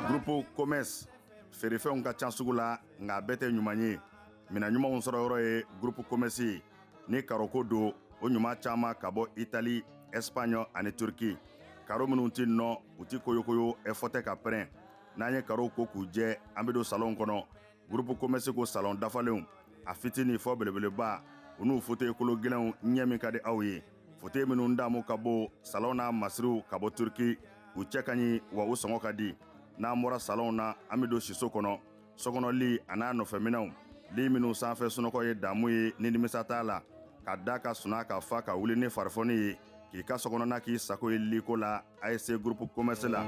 Groupe Commerce feerefɛnw ka ca sugu la nka bɛɛ tɛ ɲuman ye mina ɲumanw sɔrɔ yɔrɔ ye Groupe Commerce ni karoko don o ɲuman caman ka bɔ Italie, Espagne ani Turquie. Karo minnu tɛ nɔ u tɛ koyokoyo fɔ tɛ ka pɛrɛn n'an ye karo ko k'u jɛ an bɛ don salon kɔnɔ Groupe Commerce ko salon dafalenw a fitini fɔ belebeleba u n'u fauteuil kolo gɛlɛnw ɲɛ min ka di aw ye fauteuil minnu damu ka bɔ salon na masiriw ka bɔ Turquie u cɛ ka ɲi wa u sɔngɔ ka di n'an bɔra salon na an bɛ don siso kɔnɔ sokɔnɔli a n'a nɔfɛminɛnw li minnu sanfɛ sunɔgɔ ye damu ye ni nimisa t'a la ka da ka suna ka fa ka wuli ni farifoni ye k'i ka sokɔnɔna k'i sago ye liko la ASC Groupe Commerce la.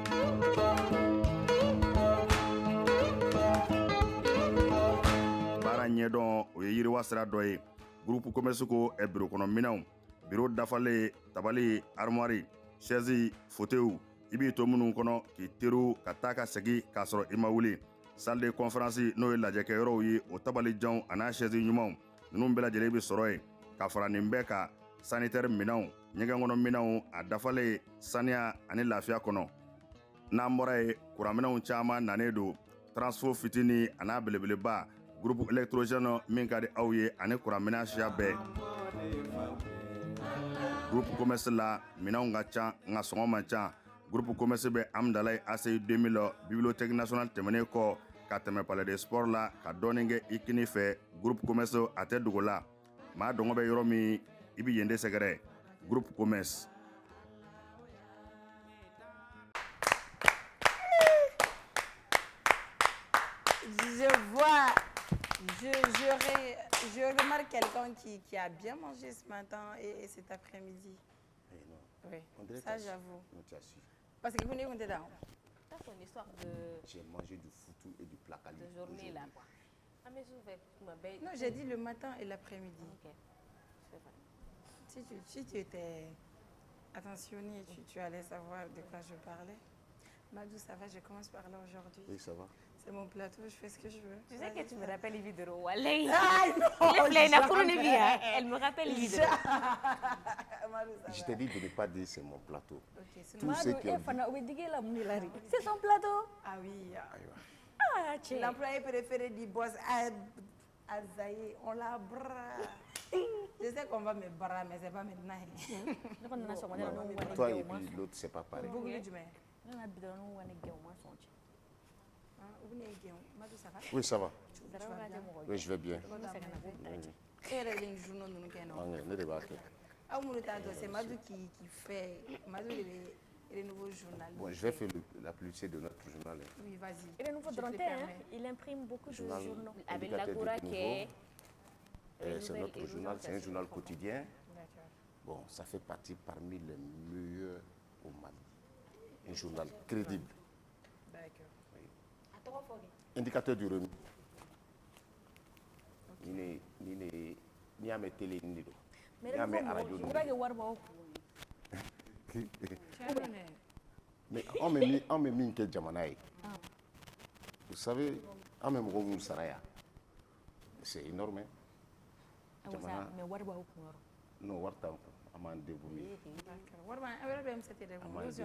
Baara ɲɛdɔn o ye yiriwa sira dɔ ye Groupe Commerce ko biro kɔnɔ minɛnw biro dafalen tabali armoire chaise fauteuil i b'i to minnu kɔnɔ k'i teriw ka taa ka segin k'a sɔrɔ i ma wuli salle de conférence n'o ye lajɛkɛyɔrɔw ye o tabalijanw a n'a chaise ɲumanw ninnu bɛɛ lajɛlen bɛ sɔrɔ yen ka fara nin bɛɛ kan sanitaire minɛnw ɲɛgɛn kɔnɔ minɛnw a dafalen saniya ani lafiya kɔnɔ n'an bɔra ye kuranminɛnw caman nanen don transfo fitini a n'a belebeleba groupe électrogène min ka di aw ye ani kuranminɛn siya bɛɛ. Groupe Commerce la minɛnw ka ca nka sɔngɔ man ca. Groupe Commerce bɛ Amdalaye ACI 2000 bibliothèque nationale tɛmɛnen kɔ ka tɛmɛ palais de sport la ka dɔɔnin kɛ i kini fɛ Groupe Commerce a tɛ dogo la maa dɔngɔ bɛ yɔrɔ min i bɛ yen de sɛgɛrɛ Groupe Commerce. Je remarque quelqu'un qui a bien mangé ce matin et cet après-midi. Oui, ça j'avoue. Parce que vous n'êtes pas dedans. Ça c'est une histoire de... J'ai mangé du foutou et du placali. De journée là quoi. Ah mais je vais m'abeille. Non, j'ai dit le matin et l'après-midi. Ok, c'est vrai. Si tu étais attentionné, tu allais savoir de quoi je parlais. Madou, ça va, je commence par là aujourd'hui. Oui, ça va. C'est mon plateau, je fais ce que je veux. Tu sais que tu me rappelles Livy de Rowalei. Ah non, elle me rappelle Livy de Je t'ai dit de ne pas dire c'est mon plateau. Okay, Tout ce qui est... C'est son plateau. Ah oui. Ah, l'employé préféré du boss, Azaï, on l'a bras. Je sais qu'on va me bras, mais c'est pas maintenant. Toi et puis l'autre, c'est pas pareil. Oui, ça va. Oui, je vais bien. C'est Madou qui fait. Madou est le nouveau journal. Bon, je vais faire la publicité de notre journal. Oui, vas-y. Il est nouveau drantaire, il imprime beaucoup de journaux. Avec la Kouraké. C'est notre journal, c'est un journal quotidien. Bon, ça fait partie parmi les meilleurs au Mali. Un journal crédible. D'accord. Indicateur du revenu. Ni a mes télé ni do. Ni a mes radio. Mais on me mis que Jamanaï. Vous savez, on me dit Saraya. C'est énorme. Mais non, Warta, on m'a débrouillé. On se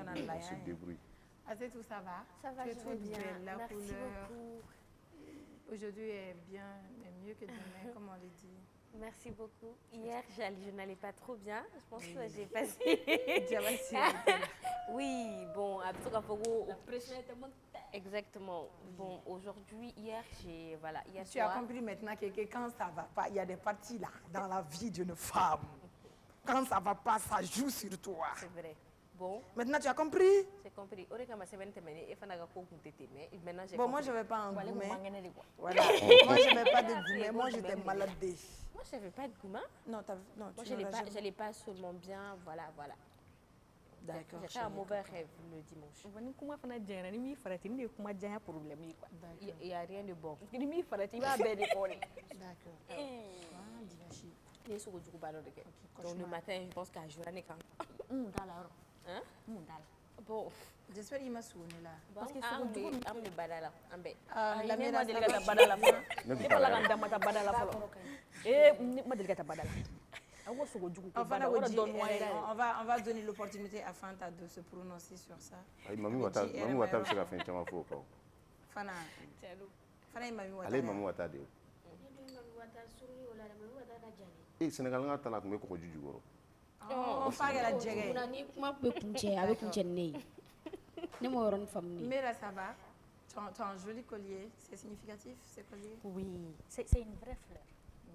débrouille. Tout ça va? Ça va, je vais bien. La Merci couleur beaucoup. aujourd'hui est bien, est mieux que demain, comme on le dit. Merci beaucoup. Hier, je n'allais pas trop bien. Je pense que j'ai passé. Oui, bon, exactement. Bon, aujourd'hui, hier, j'ai... Voilà, hier tu as compris maintenant que quand ça ne va pas, il y a des parties là, dans la vie d'une femme. Quand ça ne va pas, ça joue sur toi. C'est vrai. Bon. Maintenant, tu as compris? J'ai compris. Bon, moi, je ne vais pas en goumer. Voilà. Moi, je ne vais pas de goumer. Moi, j'étais malade. Moi, je n'avais pas de gourmand. Non, moi, je n'allais pas seulement bien. Voilà. D'accord. J'ai fait un mauvais rêve le dimanche. Il n'y a rien de bon. D'accord. Donc le matin, je pense qu'à journée quand... Hein? Bon. J'espère qu'il m'a souvenu là. Parce que c'est badala. La mère de badala. On va donner l'opportunité à Fanta de se prononcer sur ça. Mamie Wata bɛ se ka fɛn caman fɔ o kan. Fana ye Mamie Wata. Ale ye Mamie Wata de ye. Sénégal ta la tun bɛ kɔgɔji jukɔrɔ. Fa kɛra jɛgɛ ye. Ni kuma bɛ kuncɛ a bɛ kuncɛ ni ne ye. Ne m'o yɔrɔnin faamu. Mera, ça va? Tu as un joli collier. C'est significatif, ce collier? Oui, c'est une vraie fleur.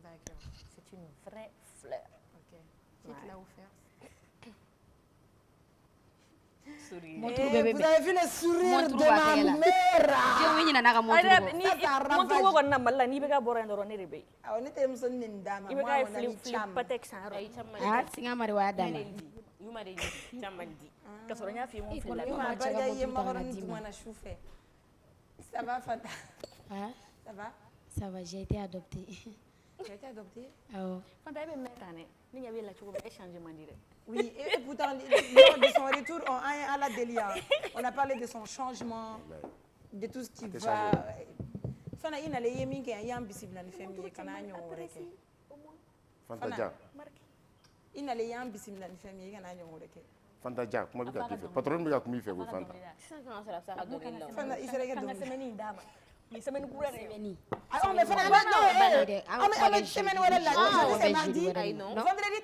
D'accord. C'est une vraie fleur. Ok. Qui te l'a offert? Sourire. Vous avez vu le sourire de ma mère? Ça va, Fanta? Hein? Ça va? Ça va, j'ai été adoptée. Tu as été adoptée? Oh. Fanta, elle est métane. Ni y avait la chose, elle change de dire. Oui, et pourtant, lors de son retour, à la Delia, on a parlé de son changement, de tout ce qui va. Fana, il y a les yémis qui sont invisibles dans les familles. Fanta Dia. Il y a les invisibles dans les familles. Fanta Dia, comment tu as fait? Patron bɛ ka kuma i fɛ ko Fanta. Fana, il serait Kan ka semaine d'a ma. Ni semaine kura de ye. Ah, mais Fana, non, semaine wɛrɛ la. C'est mardi. Vendredi,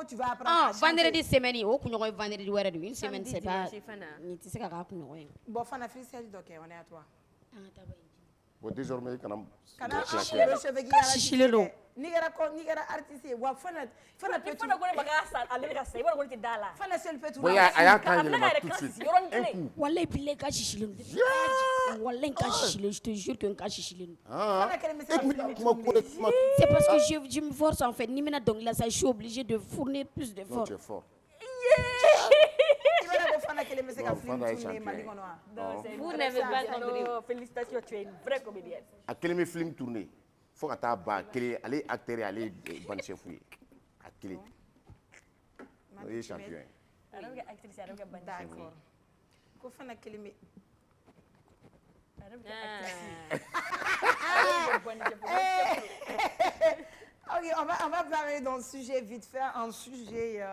tu vas apprendre. Ah, vendredi semaine, o kunɲɔgɔn ye vendredi wɛrɛ de ye. Une semaine, c'est pas. Ni tɛ se ka k'a kunɲɔgɔn ye. Bon, Fana, freestyle dɔ kɛ, on est à toi. Bon, désormais, i kana chichilen don. N'i kɛra artiste ye, wa Fana peut tout. Fana ko ne ma k'a sa, ale bɛ ka sa, i b'a dɔn ko ne tɛ da la. Fana seul peut tout. Bon, a y'a kan yɛlɛma tout de suite. Un coup. Wallahi billahi ka chichilen don. Wallahi ka chichilen, je te jure que ka chichilen don. C'est parce que je me force en fait. Ni mina donc là, ça, je suis obligée de fournir plus d'efforts. Tu es fort. Vous n'avez pas compris. Félicitations, tu es une vraie comédienne. A kelen bɛ film tourner fo ka taa ban kelen ale acteur ye ale ban chef ye a kelen o ye champion ye. Ale bɛ kɛ actrice, ale bɛ kɛ ban chef. D'accord. Ko Fana kelen bɛ. Ale bɛ kɛ actrice. Ok, on va parler d'un sujet vite fait, un sujet.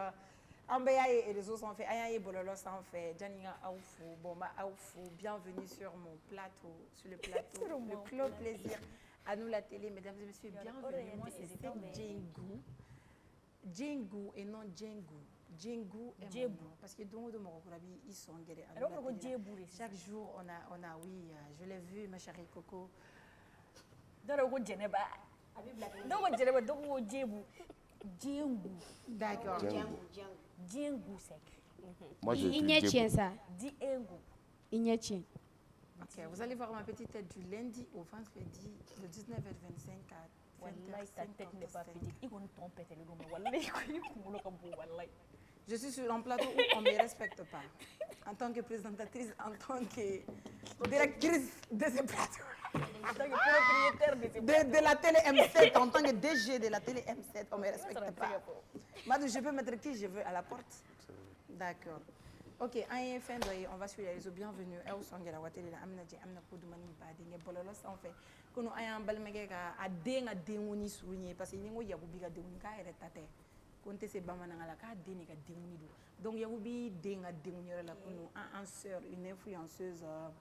An bɛ y'a ye réseaux sont faits, an y'a ye bɔlɔlɔ sanfɛ, Jani ka aw fo, bon ma aw fo, bienvenue sur mon plateau, sur le plateau, le Club Plaisir, à nous la télé, mesdames et messieurs, bienvenue. Moi c'est Djengou, Djengou et non Djengou. Djengou est mon nom, parce que donc de Morokurabi ils sont guéris. Chaque jour on a oui, je l'ai vu ma chérie Coco. D'accord. Djengou sec. Moi je Ignatien ça. Djengou. Ignatien. Ok, vous allez voir ma petite tête du lundi au vendredi de 19h25 à 20h55. Je suis sur un plateau où on ne me respecte pas. En tant que présentatrice, en tant que directrice de ce plateau. En tant que propriétaire de la télé M7, en tant que DG de la télé M7, on ne me respecte pas. Madou, je peux mettre qui je veux à la porte. D'accord. Ok, on va sur les réseaux. Bienvenue. On Konte se bamananga la ka den ka denuni do donc yakubi den ka denuni la kunu en sœur une influenceuse a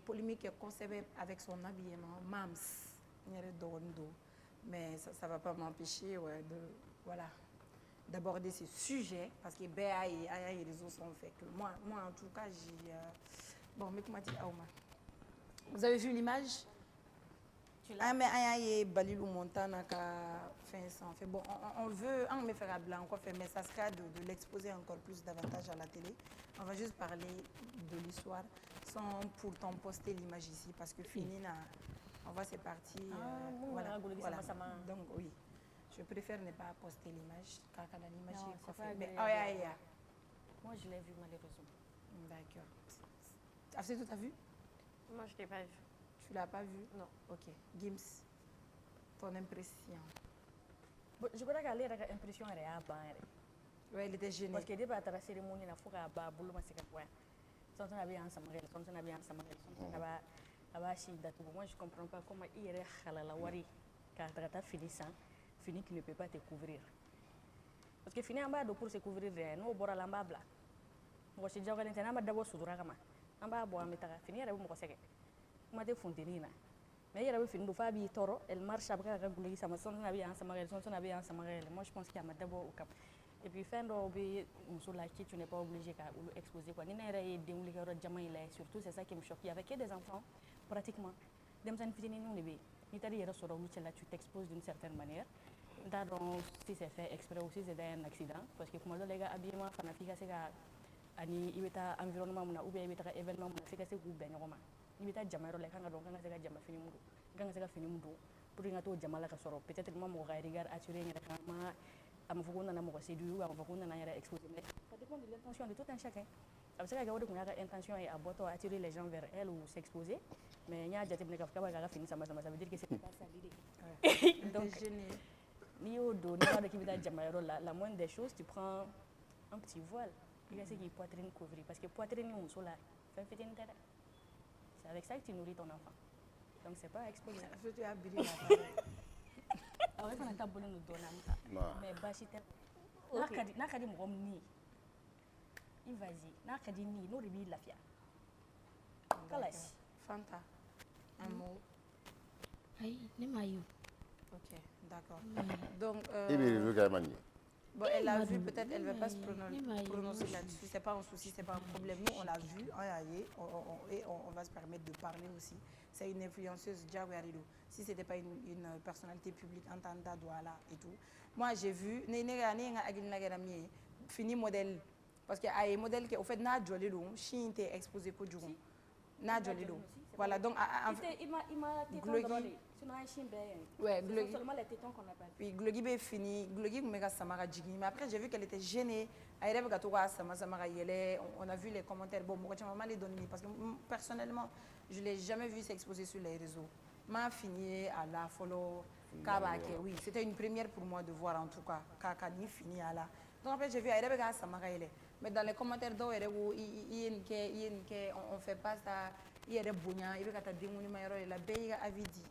polémique conservé avec son habillement Mams ñere do mais ça va pas m'empêcher de voilà d'aborder ce sujet parce que BA et les réseaux sont faits que moi en tout cas j'ai bon mais comment dire Aouma vous avez vu l'image? Mais Balilou Montana qui a fait ça. Bon, on veut, on me faire blanc, mais ça sera de l'exposer encore plus davantage à la télé. On va juste parler de l'histoire sans pourtant poster l'image ici parce que fini, on va c'est parti. Voilà. Donc oui, je préfère ne pas poster l'image car quand l'image est fait. Mais moi je l'ai vu malheureusement. D'accord. Afsé, tu as vu? Moi je l'ai pas vu. Tu l'as pas vu? Non. Ok. Gims, ton impression? Je crois qu'elle a une impression réelle. Oui, elle était gênée. Parce que dès la cérémonie, il faut qu'elle boule ma séquence. Sans on a bien ensemble, sans on a bien ensemble, sans on a acheté date. Moi, je comprends pas comment il y a la wari car tu as fini ça, fini qui ne peut pas te couvrir. parce que fini an b'a don pour se couvrir de n'o bɔra la an b'a bila mɔgɔ si jawalen tɛ n'an ma dabɔ sutura kama an b'a bɔ an bɛ taga fini yɛrɛ bɛ mɔgɔ sɛgɛn kuma tɛ funteni na mais i yɛrɛ bɛ fini don f'a b'i tɔɔrɔ elle marche a bɛ ka guloki sama sɔnsɔn a bɛ yan sama ka yɛlɛ sɔnsɔn a bɛ yan sama ka yɛlɛ moi je pense qu'il y a ma dabɔ o kama et puis fɛn dɔw bɛ muso la qui tu n'es pas obligé ka olu exposer quoi ni ne yɛrɛ ye den wulikɛyɔrɔ jama in lajɛ surtout c'est ça qui me choque il y avait que des enfants pratiquement denmisɛnnin fitininw de bɛ yen n'i taara i yɛrɛ sɔrɔ olu cɛla tu t'exposes d'une certaine manière n t'a dɔn si c'est fait exprès ou si c'est un accident parce que kuma dɔ la i ka habillement fana f'i ka se ka ani i bɛ taa environnement mun na ou bien i bɛ taga événement mun na f'i ka se k'u bɛn ɲɔgɔn ma n'i bɛ taa jama yɔrɔ la i kan ka dɔn n kan ka se ka jama fini mun don n kan ka se ka fini mun don pour que n ka t'o jama la ka sɔrɔ peut être n ma mɔgɔ ka regard attirer n yɛrɛ kan ma a ma fɔ ko n nana mɔgɔ séduire ou a ma fɔ ko n nana n yɛrɛ exposer mais ça dépend de l'intention de tout un chacun a bɛ se ka kɛ o de tun y'a ka intention ye a bɔtɔ attirer les gens vers elle ou s'exposer mais n y'a jateminɛ k'a fɔ k'a b'a k'a ka fini sama sama ça veut dire que c'est pas ça l'idée donc n'i y'o don n'i b'a dɔn k'i bɛ taa jama yɔrɔ la la moindre des choses tu prends un petit voile i ka se k'i poitrine couvrir parce que poitrine ni muso la fɛn fitinin tɛ dɛ c'est avec ça que tu nourris ton enfant donc c'est pas exposé surtout a biri la awɔ e fana ta bɔlen don dɔɔni an bɛ taa mais baasi tɛ n'a ka di mɔgɔ min ni ye i vas-y n'a ka di ni ye n'o de b'i lafiya kala si Fanta un mot ayi ne m'a ye ok d'accord donc I bɛ réseau kɛ man ɲɛ. bon, elle a vu, peut-être elle ne veut pas se prononcer là-dessus. C'est pas un souci, c'est pas un problème. Nous, on l'a vu, et on va se permettre de parler aussi. C'est une influenceuse, Djawarido. Si ce n'était pas une personnalité publique, Antanda Douala et tout. Moi, j'ai vu, fini modèle. Parce qu'il y a un modèle qui, au fait, n'a pas de chien était exposé pour du n'a pas de voilà, donc, il m'a téton sinon un chien bien. Ouais, c'est seulement les tétons qu'on a pas vu. Puis Glogi est fini, Glogi mega samara jigi. Mais après j'ai vu qu'elle était gênée. Elle avait gâteau samara yele. On a vu les commentaires. Bon, moi j'ai mal les donné parce que personnellement, je l'ai jamais vu s'exposer sur les réseaux. M'a fini à la follow Kabake. Oui, c'était une première pour moi de voir en tout cas Kakani fini à la. Donc après j'ai vu elle avait gâteau samara yele. Mais dans les commentaires d'où on fait pas ça. Il y a des bougnats, il y a des la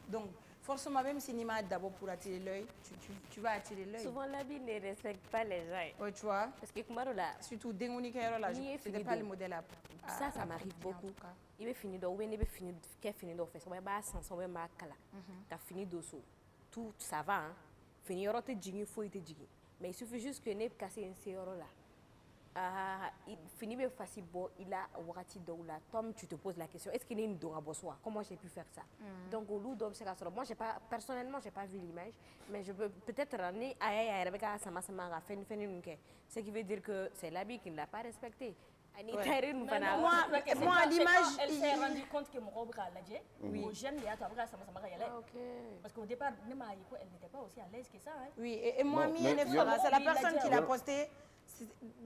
donc, forcément, même si tu d'abord pour attirer l'œil, tu vas attirer l'œil. Souvent, l'habit ne respecte pas les gens. Oui, tu vois. Parce que là, surtout, c'était pas le modèle à ça m'arrive beaucoup. Il est fini d'eau, il est fini d'eau, fait ça va sans va ma cala. T'as fini d'osso. Tout ça va, hein. Fini, il te jiggy, faut te jiggy. Mais il suffit juste que n'ait cassé un séro là. Fini facile bon il a wakati dɔw la Tom tu te poses la question est-ce qu'il est une don à Bossoa comment j'ai pu faire ça donc au lieu d'homme c'est la moi j'ai pas personnellement j'ai pas vu l'image mais je peux peut-être ramener à Rebecca sama ce qui veut dire que c'est l'habit qu'il n'a pas respecté moi l'image elle s'est rendu compte que mon robe a lâché oui j'aime les attaques parce qu'au départ elle n'était pas aussi à l'aise que ça hein. Oui et moi c'est la personne qui l'a posté.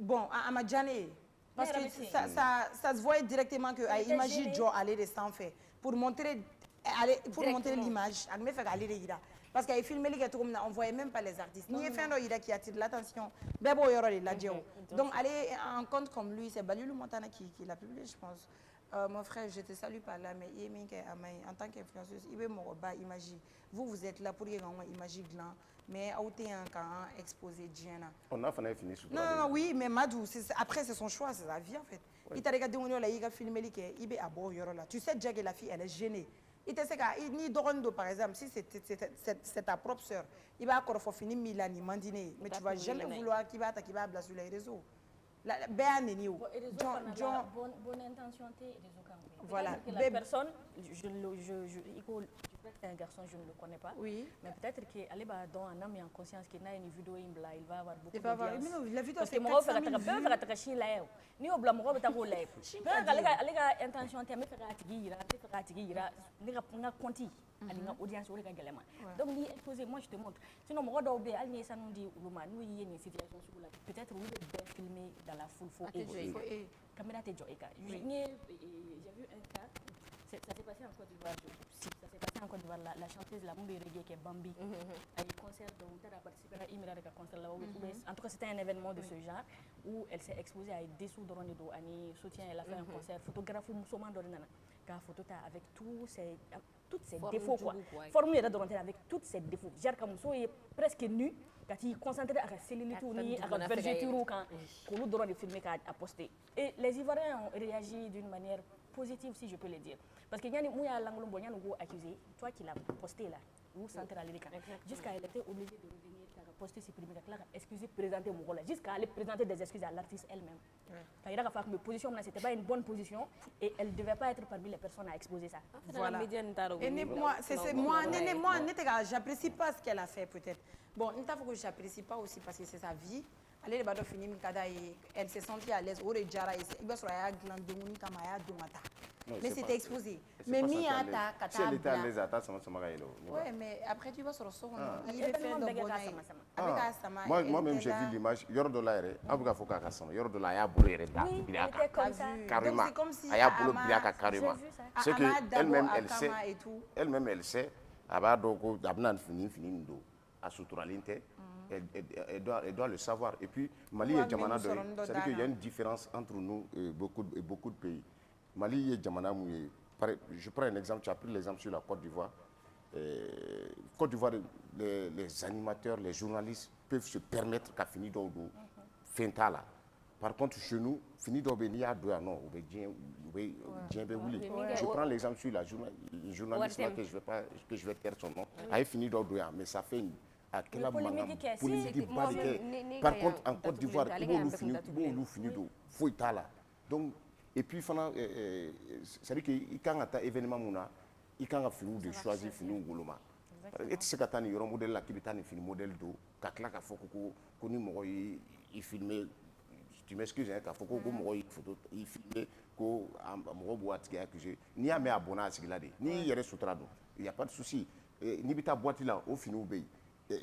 Bon, à Madjane, parce que ça se voit directement que imagine Joe aller de sans fait pour montrer l'image, parce qu'elle filmé les gâteaux, on voyait même pas les artistes. Ni fait un qui attire l'attention. Donc aller en compte comme lui, c'est Balulu Montana qui l'a publié, je pense. Mon frère, je te salue par là, mais en tant qu'influenceuse, il veut imaginer. Vous êtes là pour imaginer gland. Mais exposé Diana. On a fini sur non, oui, mais Madou, après c'est son choix, c'est sa vie en fait. Il t'a regardé il a filmé il est à bord là. Tu sais déjà que la fille elle est gênée. Il te sait ni Dorondo par exemple, si c'est ta propre sœur, il va encore faut finir Milani Mandine, mais tu vas jamais vouloir qu'il va blaguer sur les réseaux. La bonne intention voilà. La personne, je crois que c'est un garçon, je ne le connais pas. Oui. Mais peut-être qu'elle va dans un âme et en conscience qu'il a une vidéo, il va avoir beaucoup d'audience. Parce que moi, je vais faire un chien là. Ni au blanc, moi, je vais faire un live. Elle a intention de faire un conti. Elle a audience également. Donc, moi, je te montre. Sinon, moi, je vais aller à nous dire, nous, il y a une situation sur la. Peut-être vous bien filmer dans la foule. Caméra te joyka. J'ai vu un cas, ça s'est passé en Côte d'Ivoire. Ça s'est passé en Côte d'Ivoire. La chanteuse, la Mumbi Reggae qui est Bambi, a eu un concert dont elle a participé à un concert là. En tout cas, c'était un événement de ce genre où elle s'est exposée à des sous d'Oronido, à un soutien, elle a fait un concert. Photographe Moussoman Dorinana, car photo avec tous ses défauts. Formule avec tous ses défauts. Jarka Mousso est presque nu. ka t'i concentrer à la cellulite ni à la vergeture kan k'olu dɔrɔn de filmer k'a poster. Et les Ivoiriens ont réagi d'une manière positive, si je peux le dire. Parce que yani mouya l'angle bon yani go accusé, toi qui l'as posté là, ou centralisé jusqu'à elle était obligée de revenir poster supprimer là excuser présenter mon rôle jusqu'à aller présenter des excuses à l'artiste elle-même. Quand il a fait que ma position là c'était pas une bonne position et elle devait pas être parmi les personnes à exposer ça. Voilà. Et moi j'apprécie pas ce qu'elle a fait peut-être. Bon, il faut que j'apprécie pas aussi parce que c'est sa vie. Elle va finir elle s'est sentie à l'aise. Il va se mais c'était exposé. Mais si elle était à l'aise, ouais, mais après tu vas sur le son. Moi-même, j'ai vu l'image. Yordola, carrément. C'est qu'elle-même, elle sait. Elle doit le savoir. Et puis, Mali et Djamana, c'est-à-dire qu'il y a une différence entre nous et beaucoup de pays. Mali et Djamana, je prends un exemple, tu as pris l'exemple sur la Côte d'Ivoire. Côte d'Ivoire, les animateurs, les journalistes peuvent se permettre qu'à finir d'où Fintala. Par contre, chez nous, finir d'où il y a deux non, je prends l'exemple sur la journaliste que je vais taire son nom. Elle finit d'où mais ça fait une. Par contre, en Côte d'Ivoire, il finit d'où faut donc. Et puis, c'est-à-dire qu'il y a un événement, il y a un film de choisir film ou goloma. Et tu sais qu'il y a un modèle là qui est un film modèle d'eau, qu'il y a un filmé, tu m'excuses, il faut que il filme ko amoro boîte que ni a mais abonné à ce qu'il a dit ni il reste sutra il y a pas de souci ni bita boîte là au fini obéi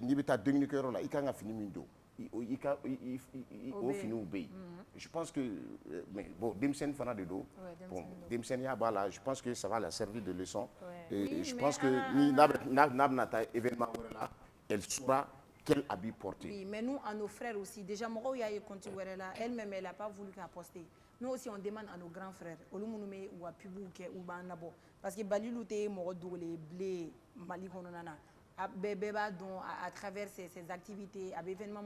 ni bita techniqueur là il kan fini mindo il fini obéi je pense que mais bon Demsen fana de dos bon Demsen ya bala je pense que ça va la servir de leçon et je pense que ni nata événement là elle saura quel habit porter. Oui, mais nous, à nos frères aussi, déjà, elle-même, elle n'a pas voulu qu'à poster. Nous aussi, on demande à nos grands frères, ou à Pibouke, ou à Nabo, parce que Balilou, t'es mort les blés, Mali, à travers ses activités, à l'événement,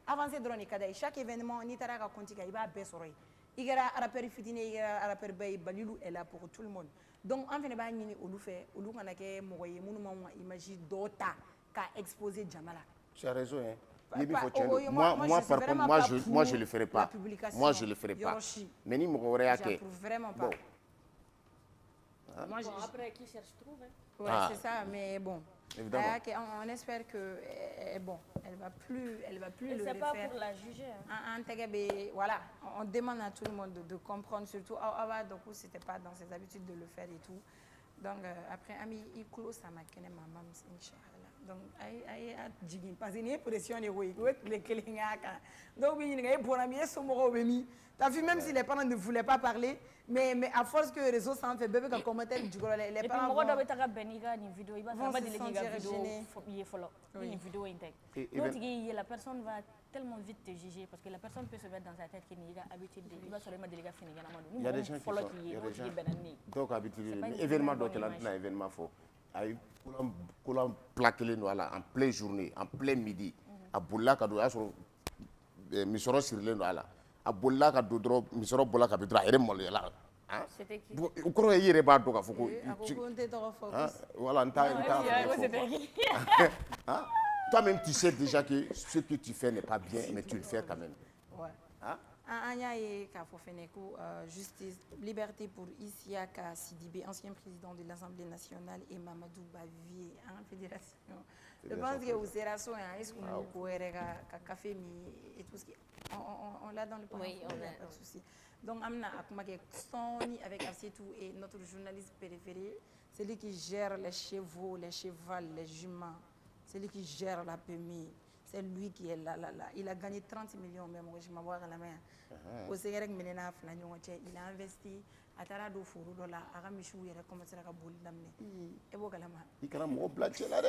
avancer dans les cadres. Chaque événement, on y a continué, il va baisser. Il y a un rapport fitiné, il y a un rapport Balilou est là pour tout le monde. Donc, en fait, on a fait, on a fait, imagine d'autres. Exposé Djamala. Tu as raison, hein. Moi, par contre, moi, je ne le ferai pas. Moi, je ne le ferai pas. Mais ni vraiment pas. Bon, après, qui cherche trouve. Oui, c'est ça, mais bon. On espère que bon, elle va plus le refaire. C'est pas pour la juger. Voilà, on demande à tout le monde de comprendre, surtout donc c'était pas dans ses habitudes de le faire et tout. Donc après, ami, il close à ma maman, Inch'Allah. Donc, parce que les pressions les donc t'as vu, même si les parents ne voulaient pas parler, mais à force que les réseaux s'en fait bébé quand commentaire du coup les parents vont se sentir gênés. La personne va tellement vite te juger parce que la personne peut se mettre dans sa tête qu'il n'y a habitude il va seulement déléguer finir. Il y a des gens qui donc habitude événement d'autres là événement faux ay kulam plaqué là en pleine journée en plein midi à bolla ka do ya so misoro sirle là à bolla ka do dro misoro bolla ka bidra ere mol là hein o ko yere ba do ka foko voilà toi-même tu sais déjà que ce que tu fais n'est pas bien mais tu le fais quand même hein justice, liberté pour Isiaka Sidibé, ancien président de l'Assemblée nationale, et Mamadou Bavier, en fédération. Je pense que vous serez sur un café et tout ce qui. On l'a dans le programme. Oui, on a pas de souci. Donc, Amna Akmake Sony avec Afsetou et notre journaliste préféré, c'est lui qui gère les chevaux, les chevals, les juments, c'est lui qui gère la PMI. C'est lui qui est là. Il a gagné 30 millions même, je m'en vois à la main. Au Séguérec Ménéna, il a investi à Tarado Fourou, à Ramichou, il a commencé à bouler d'amener. Et vous, Kalama. Il a un mot blaché là.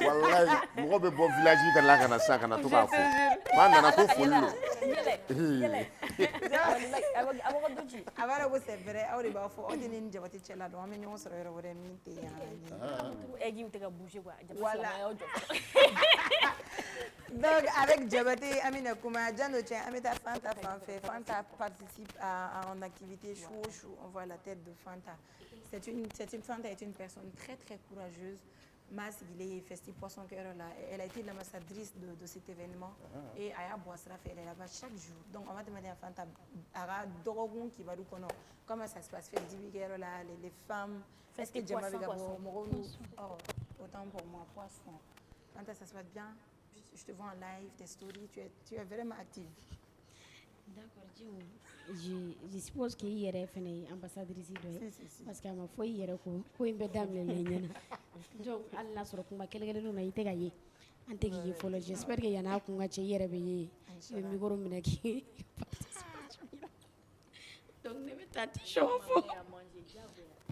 Voilà, moi, je bon village, il a un sac à la tour. awo duji a b'a dɔn ko c'est vrai aw de b'a fɔ aw tɛ ne ni Jabate cɛla dɔn an bɛ ɲɔgɔn sɔrɔ yɔrɔ wɛrɛ min tɛ yan egi tɛ ka bouger quoi Voilà. jɔ Donc, avec Jabate, Amina Kouma, Djano Tien, Amita Fanta Fanfé, Fanta participe à en activité chou. On voit la tête de Fanta. Fanta est une personne très très courageuse. Mas, il est festif poisson cœur là. Elle a été l'ambassadrice de cet événement. Et Aya Boisra fait, elle est là-bas chaque jour. Donc, on va demander à Fanta, Ara Dorogon qui va nous connaître. Comment ça se passe? Fait là, les femmes. Est-ce que Djamave Gabo, autant pour moi, poisson. Fanta, ça se passe bien? Je te vois en live, tes stories, tu es vraiment active. D'accord, je suppose qu'il y aurait fait une ambassadrice parce qu'à ma foi, il y aurait quoi une dame les donc Allah sur le quelqu'un nous n'a été gagné. Antégué follow. J'espère qu'il y en a qui ont acheté réveillé. Le micro me qui. Donc ne me tâte chauffe.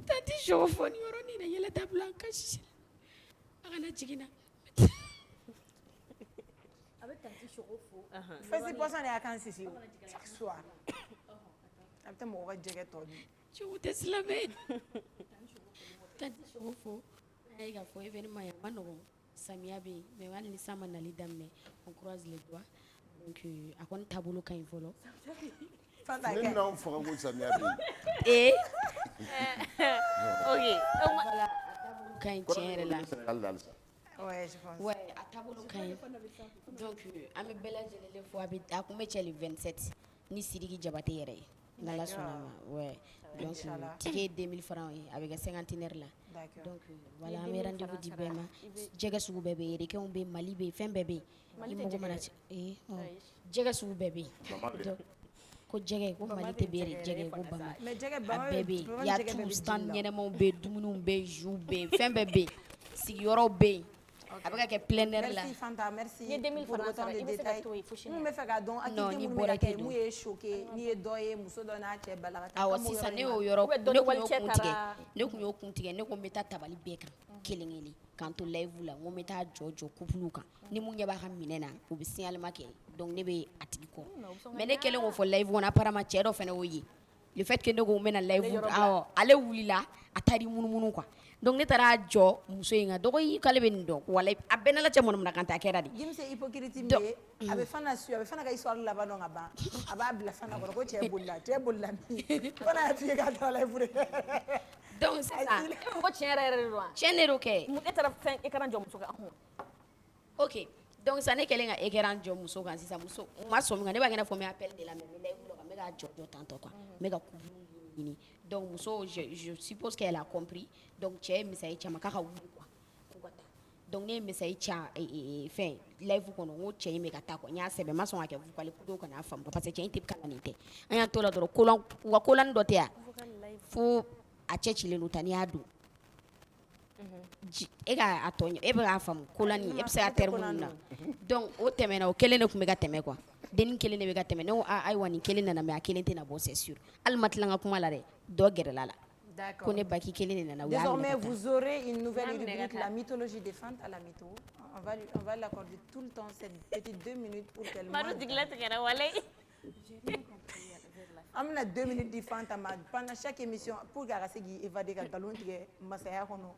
Tâte chauffe, ni oroni na yela table blanche. Agana chikina. Fais poisson et à quand c'est chaque soir. Après mon va dire toi. Je vous laisse la main. Tâte chauffe. Aïe ga foi événement ya manogo. Samia be mais wal ni sama na lidamne. On croise les doigts. Donc à quoi tableau quand il volo. Ne n'en fera pas Samia be. Et ok. Voilà, quand il tient là. Ouais, je pense. Ouais, à tableau quand donc à me bella les fois à combien tu le 27 ni Sidiki Jabate yere. Dans la sonama. Ouais. Donc ticket 2000 francs avec 50 là. D'accord. Donc voilà, mes rendez-vous du Bema. Jega sugu bébé, reke on be Mali be, fen bébé. Imogo mana Jega sugu bébé. Ko jege ko Mali te bere jege ko bama. Mais jege bama bébé, il y a tout stand ñenemo be dumunu be jou be, fen bébé. Sigiyoro be. Avec que plein air là. Merci Fanta, merci. Il y a 2000 pour francs, autant de il me fait détails. gâteau, il faut chez Nous me fait gâteau. Non, ni borate do. Nous est choqué, ni est doyé, muso dona che balagata. Awa sisa ne o yɔrɔ Ouais, ne dɔnni kun wali y'o cɛ kun taara- tigɛ ne kun y'o kun tigɛ ne ko n bɛ taa tabali bɛɛ kan kelen kelen k'an to live la n ko n bɛ taa jɔ couple kan ni mun ɲɛ b'a ka minɛ na o bɛ signalement kɛ donc ne bɛ a tigi kɔ mais ne kɛlen k'o fɔ live kɔnɔ apparemment cɛ dɔ fana y'o ye le fait que ne ko n bɛna live awɔ ale wulila a taara i munumunu quoi donc ne taara jɔ muso in kan dɔgɔ yi k'ale bɛ nin dɔn walayi a bɛɛ n'ala cɛ mɔnɔmɔnɔ kan tɛ a kɛra de. Jim c'est hypocrite mais a bɛ fana su a bɛ fana ka histoire laban dɔn ka ban a b'a bila fana kɔrɔ ko cɛ bolila min fana y'a f'i ye k'a taara live de. donc sisan ko tiɲɛ yɛrɛ yɛrɛ de don wa tiɲɛ de don kɛ. e taara fɛn e kana jɔ muso kan ok donc sisan ne kɛlen ka écran jɔ muso kan sisan muso u ma sɔn min kan ne b'a kɛ i n'a fɔ n bɛ appel de la mais n bɛ live la n bɛ k'a jɔ tantôt quoi n bɛ ka couple ɲini donc muso je suppose qu'elle a compris donc cɛ ye misali caman k'a ka wuli quoi k'u ka taa donc ne ye misali ca fɛn live kɔnɔ n ko cɛ in bɛ ka taa quoi n y'a sɛbɛn n ma sɔn ka kɛ vocal pour dɔw kana faamu parce que cɛ in tɛ ka na nin tɛ an y'an to la dɔrɔn kolan u ka kolan dɔ tɛ yan fo a cɛ cilen don tan n'i y'a don e ka a tɔ ɲɛ e bɛ k'a faamu kolan nin e bɛ se ka terme ninnu na donc o tɛmɛna o kelen de tun bɛ ka tɛmɛ quoi denni kelen de bɛ ka tɛmɛ ne ko ayiwa nin kelen nana mais a kelen tɛna bɔ c'est sûr hali ma tila n ka kuma la dɛ dɔ gɛrɛla la D'accord. ko ne baki kelen de nana u y'a Désormais, minɛ ka taa. vous aurez une nouvelle Madame rubrique, Negata. la mythologie des Fanta à la mytho. On va l'accorder tout le temps, cette petite 2 minutes pour qu'elle Maro mange. jigila tigɛra wale On a 2 minutes de Fanta pendant chaque émission pour qu'elle se évader ka galon tigɛ masaya kɔnɔ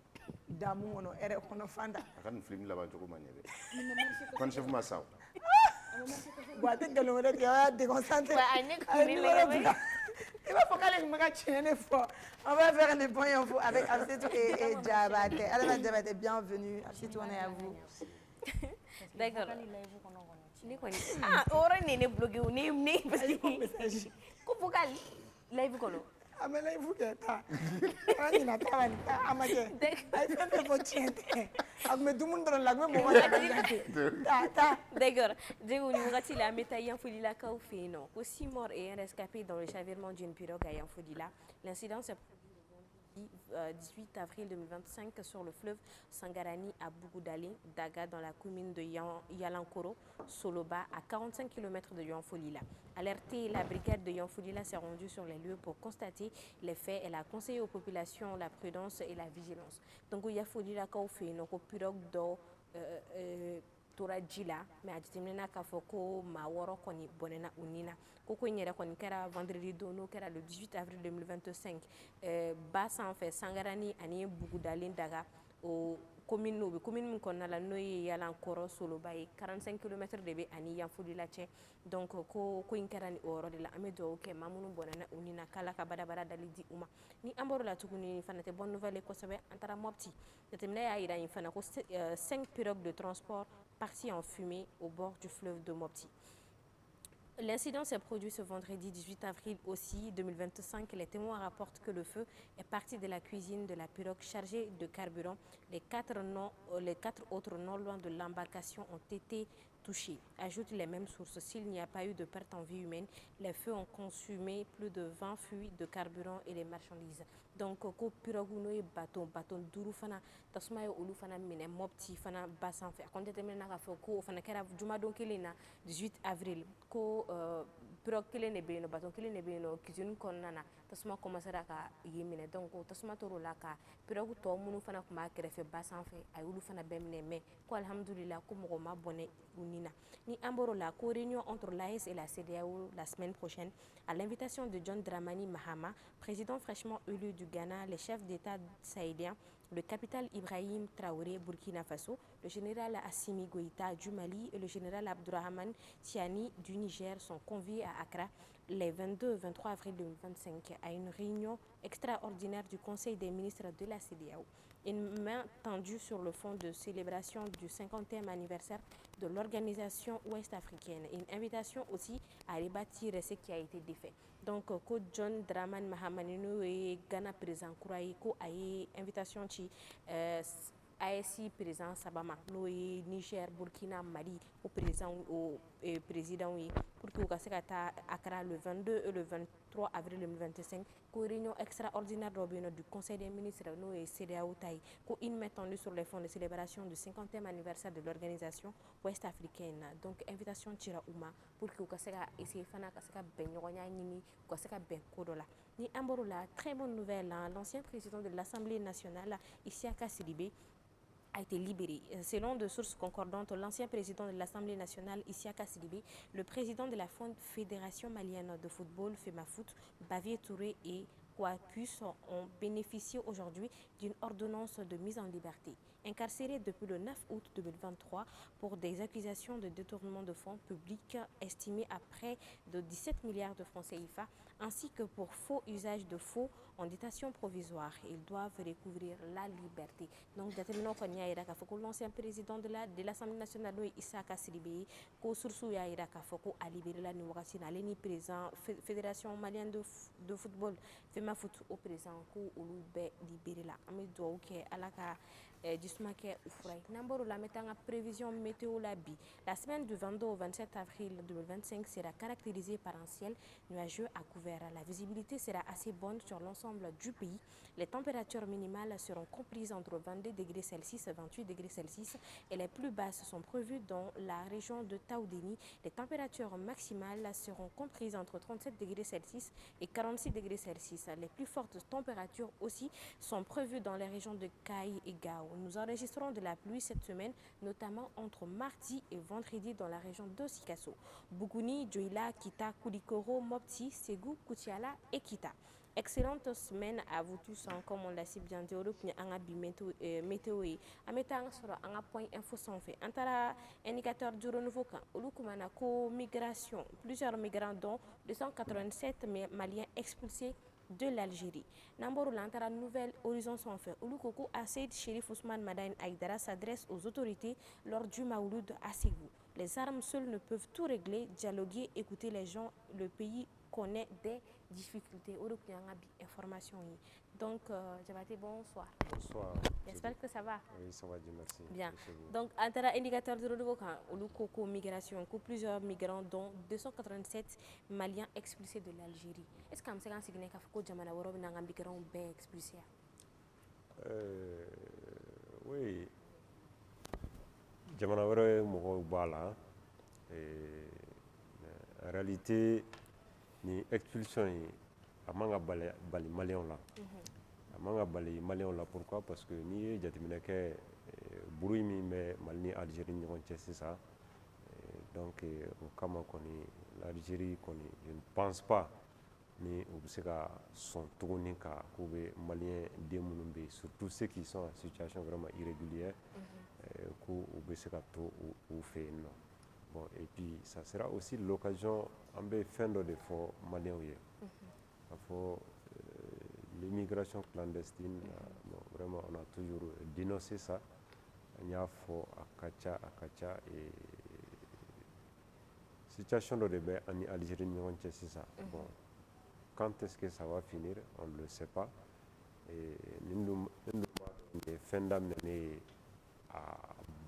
damu kɔnɔ hɛrɛ kɔnɔ Fanta. A ka nin film laban cogo ma ɲɛ dɛ. Kon chef ma sa. Bon, a tɛ galon wɛrɛ tigɛ, a y'a déconcentré. Ouais, a ne A ye kun numéro bɛ bila. I b'a fɔ k'ale tun bɛ ka tiɲɛ de fɔ. On va faire les points infos avec Absetou et Jabate. Alama Jabate, bienvenue. Absetou, on est à vous. d'accord ne kɔni o yɔrɔ ne ne bloqué o ne parce que ko vocal live kɔnɔ Amela il faut que ta. Ani na ta wani ta amake. Ai fɛn fɛn fɔ tiɲɛ tɛ. A kun bɛ dumuni dɔrɔn la, a kun bɛ mɔgɔ la ta. D'accord. Diego Nimouratila, Meta Yanfodila Kaufeno. Ko 6 morts et un rescapé dans le chavirement d'une pirogue à Yanfodila. L'incident s'est produit le 18 avril 2025 sur le fleuve Sangarani à Bougoudali, Daga, dans la commune de Yalankoro, Soloba, à 45 km de Yanfolila. Alertée, la brigade de Yanfolila s'est rendue sur les lieux pour constater les faits. Elle a conseillé aux populations la prudence et la vigilance. Donc, Yanfolila Kaufeno, ko pirogue d'eau tora ji la mais a jateminɛna k'a fɔ ko maa 6 kɔni bɔnɛna u ni na ko ko in yɛrɛ kɔni kɛra vendredi don n'o kɛra le 18 avril 2025 ba sanfɛ sangarani ani bugudalen daga o commune u bɛ commune min kɔnɔna la n'o ye Yalankɔrɔ Soloba ye 45 km de bɛ ani Yanfolila cɛ donc ko in kɛra ni o yɔrɔ de la an bɛ dugawu kɛ maa minnu bɔnɛna u ni na k'Ala ka badabada dali di u ma ni an bɔr'o la tuguni fana tɛ bonne nouvelle kosɛbɛ an taara Mopti jateminɛ y'a yira yen fana ko 5 pirogues de transport parties en fumée au bord du fleuve de Mopti. L'incident s'est produit ce vendredi 18 avril aussi 2025. Les témoins rapportent que le feu est parti de la cuisine de la pirogue chargée de carburant. Les quatre autres non loin de l'embarcation ont été touchés. Ajoute les mêmes sources. S'il n'y a pas eu de perte en vie humaine, les feux ont consumé plus de 20 fuites de carburant et des marchandises. Donc, ko pirogue no ye baton duru fana tasuma ye olu fana minɛ Mopti fana ba sanfɛ a kɔni jateminɛna k'a fɔ ko o fana kɛra jumadon kelen na 18 avril ko pirogue kelen de bɛ yen nɔ baton kelen de bɛ yen nɔ cuisine kɔnɔna na tasuma commencera ka ye minɛ donc tasuma tor'o la ka pirogue tɔ minnu fana tun b'a kɛrɛfɛ ba sanfɛ a y'olu fana bɛɛ minɛ mais ko alhamdulillah ko mɔgɔ ma bɔnɛ u ni na ni an bɔr'o la ko réunion entre l'AES et la CEDEAO la semaine prochaine à l'invitation de John Dramani Mahama, président fraîchement élu du Ghana, les chefs d'État sahéliens, le capitaine Ibrahim Traoré, Burkina Faso, le général Assimi Goïta du Mali et le général Abdourahmane Tiani du Niger sont conviés à Accra les 22 et 23 avril 2025 à une réunion extraordinaire du Conseil des ministres de la CEDEAO. Une main tendue sur le fond de célébration du 50e anniversaire de l'organisation ouest-africaine. Une invitation aussi à rebâtir ce qui a été défait. Donc, ko John Dramani Mahama et Ghana président Kouraï, ko a invitation ci AES président Sabama, no Niger, Burkina, Mali, au président pour que vous se Accra le 22 et le 23 avril 2025, pour réunion extraordinaire du Conseil des ministres, no CEDEAO Taï, pour une main tendue sur les fonds de célébration du 50e anniversaire de l'organisation ouest-africaine. Donc, invitation tira Ouma pour que vous se essayer fana kaseka ben nyonya nini, kaseka ben kodola. Ni amborola, très bonne nouvelle, l'ancien président de l'Assemblée nationale, Isiaka Sidibé, a été libéré. Selon de sources concordantes, l'ancien président de l'Assemblée nationale, Isiaka Sidibé, le président de la Fédération malienne de football, FEMAFOOT, Bavier Touré et Kouakus ont bénéficié aujourd'hui d'une ordonnance de mise en liberté. Incarcérés depuis le 9 août 2023 pour des accusations de détournement de fonds publics estimés à près de 17 milliards de francs CFA, ainsi que pour faux usage de faux en détention provisoire. Ils doivent recouvrir la liberté. Donc, l'ancien président de l'Assemblée nationale, Isiaka Sidibé, ko sursu ya ira ka foko a libéré la ni président Fédération malienne de football, FEMAFOOT au présent ko olu bɛ libéré la. Ami duwawu kɛ Ala ka Dismaké Oufraï. Namboro la metanga prévision météo la bi. La semaine du 22 au 27 avril 2025 sera caractérisée par un ciel nuageux à couvert. La visibilité sera assez bonne sur l'ensemble du pays. Les températures minimales seront comprises entre 22 degrés Celsius et 28 degrés Celsius et les plus basses sont prévues dans la région de Taoudéni. Les températures maximales seront comprises entre 37 degrés Celsius et 46 degrés Celsius. Les plus fortes températures aussi sont prévues dans les régions de Kaï et Gao. Nous enregistrons de la pluie cette semaine, notamment entre mardi et vendredi dans la région de Sikasso, Bougouni, Djoila, Kita, Koulikoro, Mopti, Ségou, Koutiala et Kita. Excellente semaine à vous tous, comme on l'a si bien dit, météo et un point info sans fait. Antara indicateur du renouveau quand migration, plusieurs migrants dont 287 Maliens expulsés de l'Algérie. Namboro l'antara nouvelle horizon sans fait. Oulukoko Asseid Chérif Ousmane Madaïn Aïdara s'adresse aux autorités lors du Maouloud à Ségou. Les armes seules ne peuvent tout régler, dialoguer, écouter les gens. Le pays connaît des difficultés. Information. Donc, Jabate, bonsoir. Bonsoir. J'espère que ça va. Oui, ça va, Dieu merci. Bien. Donc, antara indicateur de renouveau quand Oulukoko migration, plusieurs migrants dont 287 Maliens expulsés de l'Algérie. Est-ce que vous avez dit que Jamana Worob n'a pas migrants expulsés? Oui. Jamana Worob mɔgɔw b'a la. En réalité, ni expulsion yi a man ka bali maliyɛnw la. A man ka bali maliyɛnw la. Pourquoi? Parce que n'i ye jateminɛ kɛ bruit min bɛ Mali ni Algérie ni ɲɔgɔn cɛ sisan donc o kama kɔni l'Algérie kɔni je ne pense pas ni u bɛ se ka sɔn tuguni ka k'u bɛ maliyɛn den minnu bɛ yen surtout ceux qui sont en situation vraiment irrégulière k'u bɛ se ka to u fɛ yen nɔ bon et puis ça sera aussi l'occasion an bɛ fɛn dɔ de fɔ maliyɛnw ye k'a fɔ l'immigration clandestine bon vraiment on a toujours dénoncé ça an y'a fɔ a ka ca situation dɔ de bɛ an ni Algérie ni ɲɔgɔn cɛ sisan bon quand est-ce que ça va finir on ne le sait pas et nin dun b'a dɔn nin ye fɛn daminɛnen ye a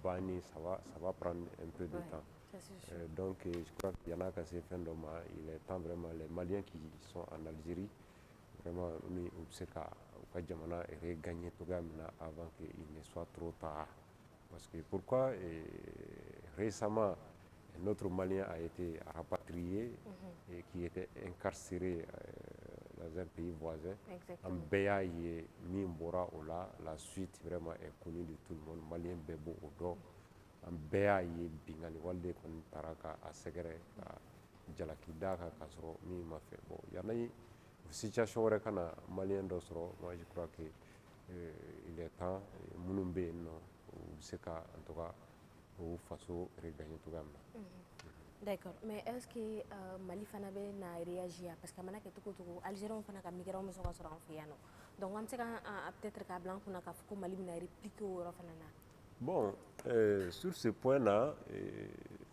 banni ça va prendre un peu de temps donc je crois qu'il y en a ka se fɛn dɔ ma il est temps vraiment les Maliens qui sont en Algérie vraiment ni u bɛ se ka u ka jamana regagner cogoya min na avant que il ne soit trop tard parce que pourquoi récemment notre Malien a été rapatrié et qui était incarcéré dans un pays voisin. An bɛɛ y'a ye min bɔra o la la suite vraiment est connue de tout le monde Malien bɛɛ b'o dɔn an bɛɛ y'a ye bingani wale de kɔni taara ka a sɛgɛrɛ ka jalaki d'a kan k'a sɔrɔ min ma fɛ bon yanni situation wɛrɛ ka na Malien dɔ sɔrɔ moi je crois que il est temps minnu bɛ yen nɔ u bɛ se ka en tout cas o faso regagner cogoya min na. D'accord, mais est-ce que Mali fana bɛ na réagir parce que a mana kɛ cogo o cogo Algériens fana ka migrants bɛ se ka sɔrɔ an fɛ yan nɔ donc an bɛ se ka peut-être k'a bila an kunna k'a fɔ ko Mali bɛna répliquer o yɔrɔ fana na. Bon, sur ce point-là,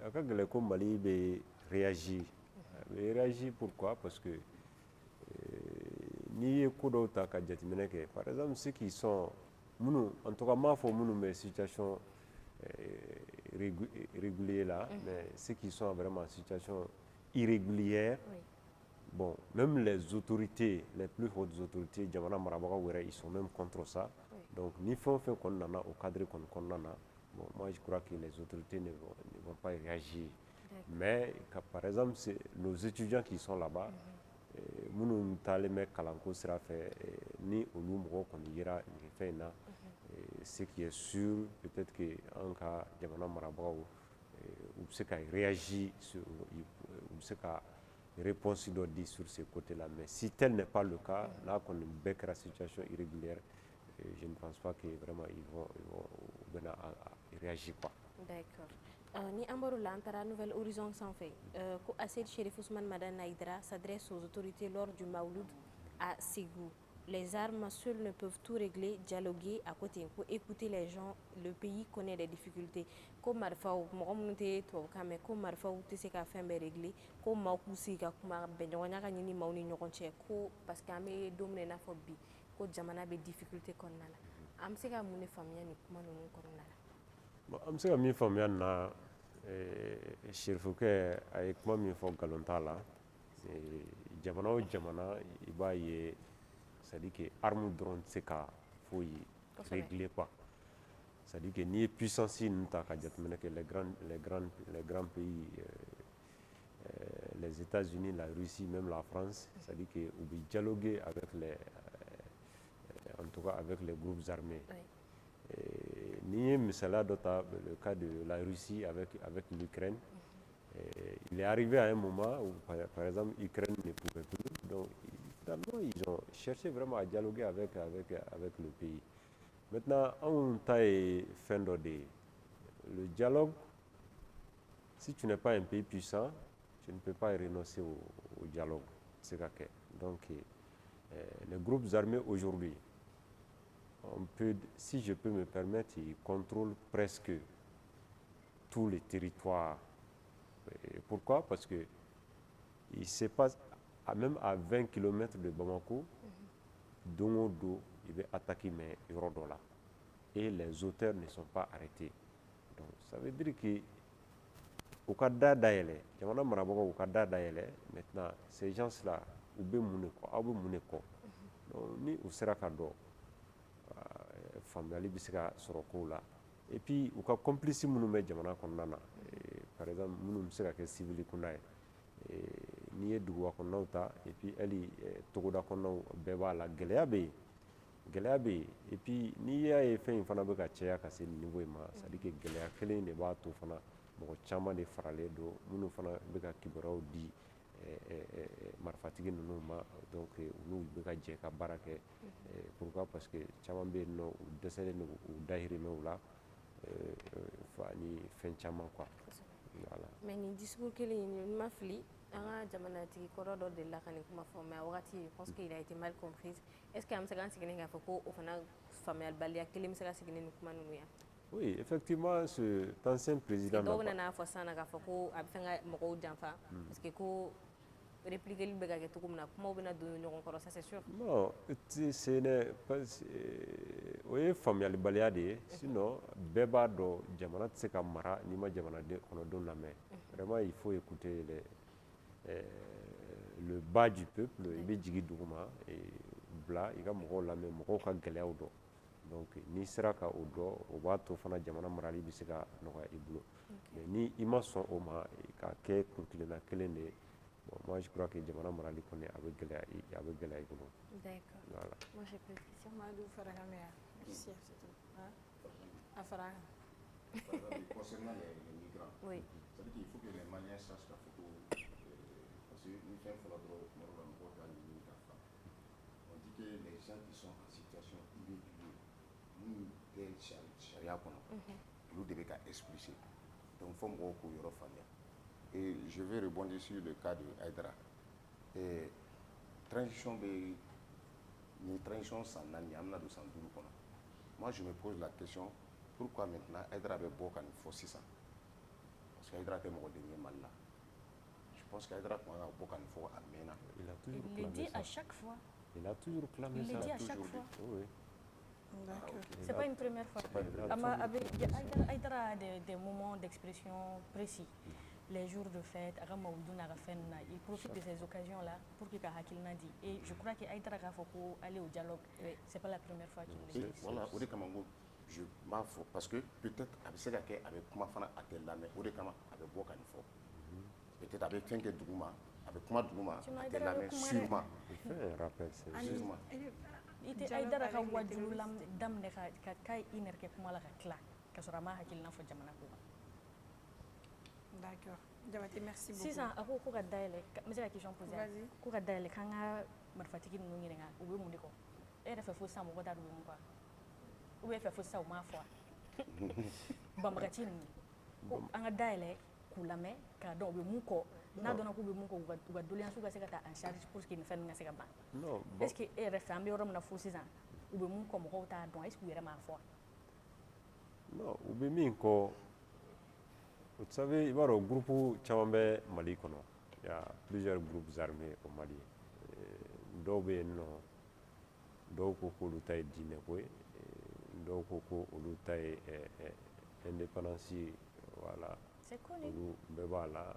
a ka gɛlɛn ko Mali bɛ réagir. Bɛ réagir pourquoi? Parce que n'i ye ko dɔw ta ka jateminɛ kɛ par exemple ceux qui sont minnu en tout cas m'a fɔ minnu bɛ situation régulier là, mais ceux qui sont vraiment en situation irrégulière, bon, même les autorités, les plus hautes autorités, jamana marabagaw wɛrɛ, ils sont même contre ça. Donc, ni fɛn o fɛn kɔni nana au cadre kɔnɔna na, bon, moi je crois que les autorités ne vont pas réagir. Mais, par exemple, nos étudiants qui sont là-bas, minnu taalen bɛ kalanko sira fɛ, ni olu mɔgɔw kɔni yera nin fɛn in na, ce qui est sûr, peut-être que en cas jamana marabagaw u bɛ se ka réagir u bɛ se ka réponse dɔ di sur ce côté-là mais si tel n'est pas le cas là kɔni bɛɛ kɛra situation irrégulière je ne pense pas que vraiment ils vont bɛna réagir quoi. D'accord. Ni an bɔra o la an taara Nouvel Horizon sanfɛ ko Assed Chérif Ousmane Madane Aïdara s'adresse aux autorités lors du Mawlud à Ségou. Les armes seules ne peuvent tout régler, dialoguer à côté. Pour écouter les gens, le pays connaît des difficultés. Comme Marfaou, comme Marfaou, tu sais qu'à faire régler, comme Maoukoussi, comme Benyonya, ni Mauni Nyokonche, parce qu'à mes domaines na phobie, que Jamana be difficulté qu'on a. Am se ka mun famille ni kuma nunu kɔnɔna la. Bon, am se ka min faamuya na Chérifukɛ a ye kuma min fɔ nkalon t'a la jamana o jamana i b'a ye c'est-à-dire que arme dɔrɔn tɛ se ka foyi régler quoi c'est-à-dire que n'i ye puissance ninnu ta ka jateminɛ kɛ les grands pays les États-Unis, la Russie, même la France, c'est-à-dire que ou bɛ dialoguer avec en tout cas avec les groupes armés. N'i ye misaliya dɔ ta le cas de la Russie avec l'Ukraine. Il est arrivé à un moment où, par exemple, l'Ukraine ne pouvait plus. Donc, finalement, ils ont cherché vraiment à dialoguer avec le pays. Maintenant, on taille fin d'ordre. Le dialogue, si tu n'es pas un pays puissant, tu ne peux pas renoncer au dialogue. C'est ça. Donc, les groupes armés aujourd'hui, si je peux me permettre, ils contrôlent presque tous les territoires. Et pourquoi? Parce que il se passe même à 20 km de Bamako, Dongodo, il va attaquer mais Yorodola. Et les auteurs ne sont pas arrêtés. Donc ça veut dire que au cas d'Aïlé, maintenant ces gens-là, ils sont donc ni au Serakado, famille bisika sorokola. Et puis au cas complice mounoumé jamana kondana. Par exemple, nous sommes des civils qui ni ye duguba kɔnɔnaw ta et puis hali togoda kɔnɔnaw bɛɛ b'a la gɛlɛya bɛ yen gɛlɛya bɛ yen et puis n'i y'a ye fɛn in fana bɛ ka caya ka se niveau in ma c'est à dire que gɛlɛya kelen in de b'a to fana mɔgɔ caman de faralen don minnu fana bɛ ka kibaruyaw di marifatigi ninnu ma donc olu bɛ ka jɛ ka baara kɛ pourquoi parce que caman bɛ yen nɔ u dɛsɛlen don u dahirimɛw la ni fɛn caman quoi voilà. Mais ni discours kelen in ni ma fili an ka jamanatigi kɔrɔ dɔ delila ka nin kuma fɔ mais a wagati je pense qu'il a été mal comprise est-ce que an bɛ se k'an siginen k'a fɔ ko o fana faamuyalibaliya kelen bɛ se ka siginen ni kuma ninnu yan. Oui, effectivement, cet ancien président. Dɔw bɛna n'a fɔ sisan na k'a fɔ ko a bɛ fɛn ka mɔgɔw janfa parce que ko répliquer bɛ ka kɛ cogo min na kumaw bɛna don ɲɔgɔn kɔrɔ ça c'est sûr. Non, ce n'est pas o ye faamuyalibaliya de ye sinon bɛɛ b'a dɔn jamana tɛ se ka mara n'i ma jamanaden kɔnɔdenw lamɛn vraiment il faut écouter le bas du peuple i bɛ jigin duguma bila i ka mɔgɔw lamɛn mɔgɔw ka gɛlɛyaw dɔn donc n'i sera ka o dɔn o b'a to fana jamana marali bɛ se ka nɔgɔya i bolo mais ni i ma sɔn o ma ka kɛ kuntilenna kelen de ye bon moi je crois que jamana marali kɔni a bɛ gɛlɛya i bolo. D'accord. Voilà. Moi j'ai plus de questions. Madou Faragamea. Merci. À Faraga. Concernant les migrants, Oui. c'est-à-dire qu'il faut que les Maliens sachent la photo, parce que nous sommes pour la drogue, on dit que les gens qui sont en situation irrégulière, nous, des charia, nous devons expliquer. Donc, il faut que nous fassions. Et je vais rebondir sur le cas de Aïdara. Et transition, une transition sans nani, amna de sans douleur. Moi, je me pose la question, pourquoi maintenant Aïdara veut beaucoup de force ça? Parce qu'Aïdara est mort de mal là. Je pense qu'Aïdara a beaucoup de force à Mena. Il a toujours Il le dit clamé ça. à chaque fois. Il a toujours clamé Il ça. le dit à chaque fois. Oui. D'accord. C'est pas une première fois. Aïdara a des moments d'expression précis. Les jours de fête, il profite de ces occasions-là pour qu'il ait dit. Et je crois qu'Aïdara a aller au dialogue. C'est pas la première fois qu'il le dit. Voilà, au Kamango, je m'en fous parce que peut-être avec comment faire à tel année, au Kama avec beaucoup de fois. Peut-être avec Fenke Douma, avec comment Douma, à tel année, sûrement. Il fait un rappel, c'est Sûrement. Ite Aïdara ka wajulu lam dam ne ka kai iner ke kuma la ka kla ka sura ma hakil na fo jamana ko. D'accord. Diabaté, merci beaucoup. Sisan ako ko ka daele me se la question poser. Vas-y. Ko ka daele kan ga marfatiki no ngi nga u be mun de ko. E refa fo sa mo ko da du mun kwa. U be fa fo sa o ma fo. Bamagati ni. Ko an ga daele ku lame ka do be mun ko. N'a dɔnna k'u bɛ mun kɛ u ka doléance ka se ka taa en charge pour que nin fɛn ninnu ka se ka ban. Non, Est ce que e yɛrɛ fɛ an bɛ yɔrɔ min na fo sisan u bɛ mun kɔ mɔgɔw t'a dɔn est ce que u yɛrɛ m'a fɔ. non, u bɛ min kɔ, vous savez, i b'a dɔn groupe caman bɛ Mali kɔnɔ. Il y a plusieurs groupes armés au Mali. Dɔw bɛ yen nɔ, dɔw ko k'olu ta ye diinɛ ko ye, dɔw ko k'olu ta ye indépendance ye, voilà. C'est connu. Olu bɛɛ b'a la.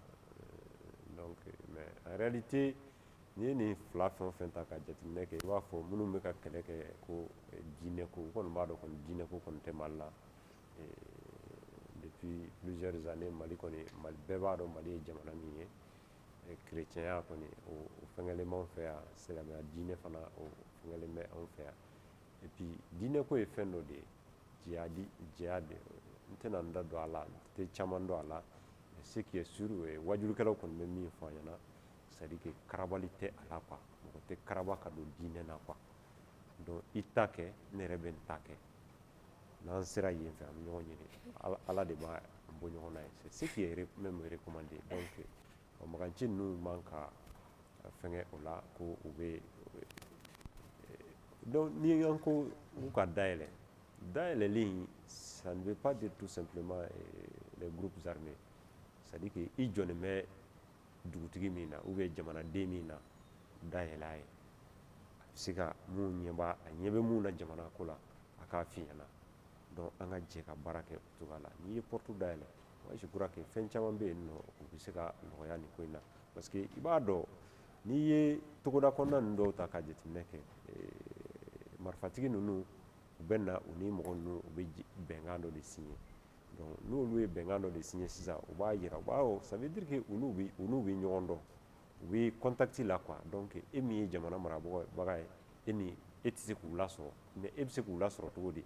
Donc, mais en réalité, n'i ye nin fila fɛn o fɛn ta ka jateminɛ kɛ i b'a fɔ minnu bɛ ka kɛlɛ kɛ ko diinɛ ko u kɔni b'a dɔn kɔni diinɛ ko kɔni tɛ Mali la depuis plusieurs années Mali kɔni bɛɛ b'a dɔn Mali ye jamana min ye chrétienya kɔni o fɛngɛlen b'anw fɛ yan silamɛya diinɛ fana o fɛngɛlen bɛ anw fɛ yan et puis diinɛ ko ye fɛn dɔ de ye jihad n tɛna n da don a la n tɛ caman dɔn a la. Ce qui est sûr, wajulukɛlaw kɔni bɛ min fɔ an ɲɛna c'est-à-dire que karabali tɛ a la quoi mɔgɔ tɛ karaba ka don diinɛ na quoi donc i ta kɛ ne yɛrɛ bɛ n ta kɛ n'an sera yen fɛ an bɛ ɲɔgɔn ɲini ala de b'a bɔ ɲɔgɔn na ye c'est ce qui est même recommandé donc maganci ninnu man ka fɛngɛ o la ko u bɛ donc ni an ko u ka dayɛlɛlen ça ne veut pas dire tout simplement les groupes armés. C'est-à-dire que i jɔnnen bɛ dugutigi min na ou bien jamanaden min na dayɛlɛ a ye a bɛ se ka mun ɲɛ bɛ mun na jamana ko la a k'a f'i ɲɛna donc an ka jɛ ka baara kɛ o cogoya la n'i ye porte dayɛlɛ moi je crois que fɛn caman bɛ yen nɔ o bɛ se ka nɔgɔya nin ko in na parce que i b'a dɔn n'i ye togoda kɔnɔna ninnu dɔw ta ka jateminɛ kɛ marifatigi ninnu u bɛ na u ni mɔgɔ ninnu u bɛ bɛnkan dɔ de signé. Donc n'olu ye bɛnkan dɔ de signé sisan u b'a yira ça veut dire que olu bɛ ɲɔgɔn dɔn u bɛ contact la quoi donc e min ye jamana marabaga ye e e tɛ se k'u lasɔrɔ mais e bɛ se k'u lasɔrɔ cogo di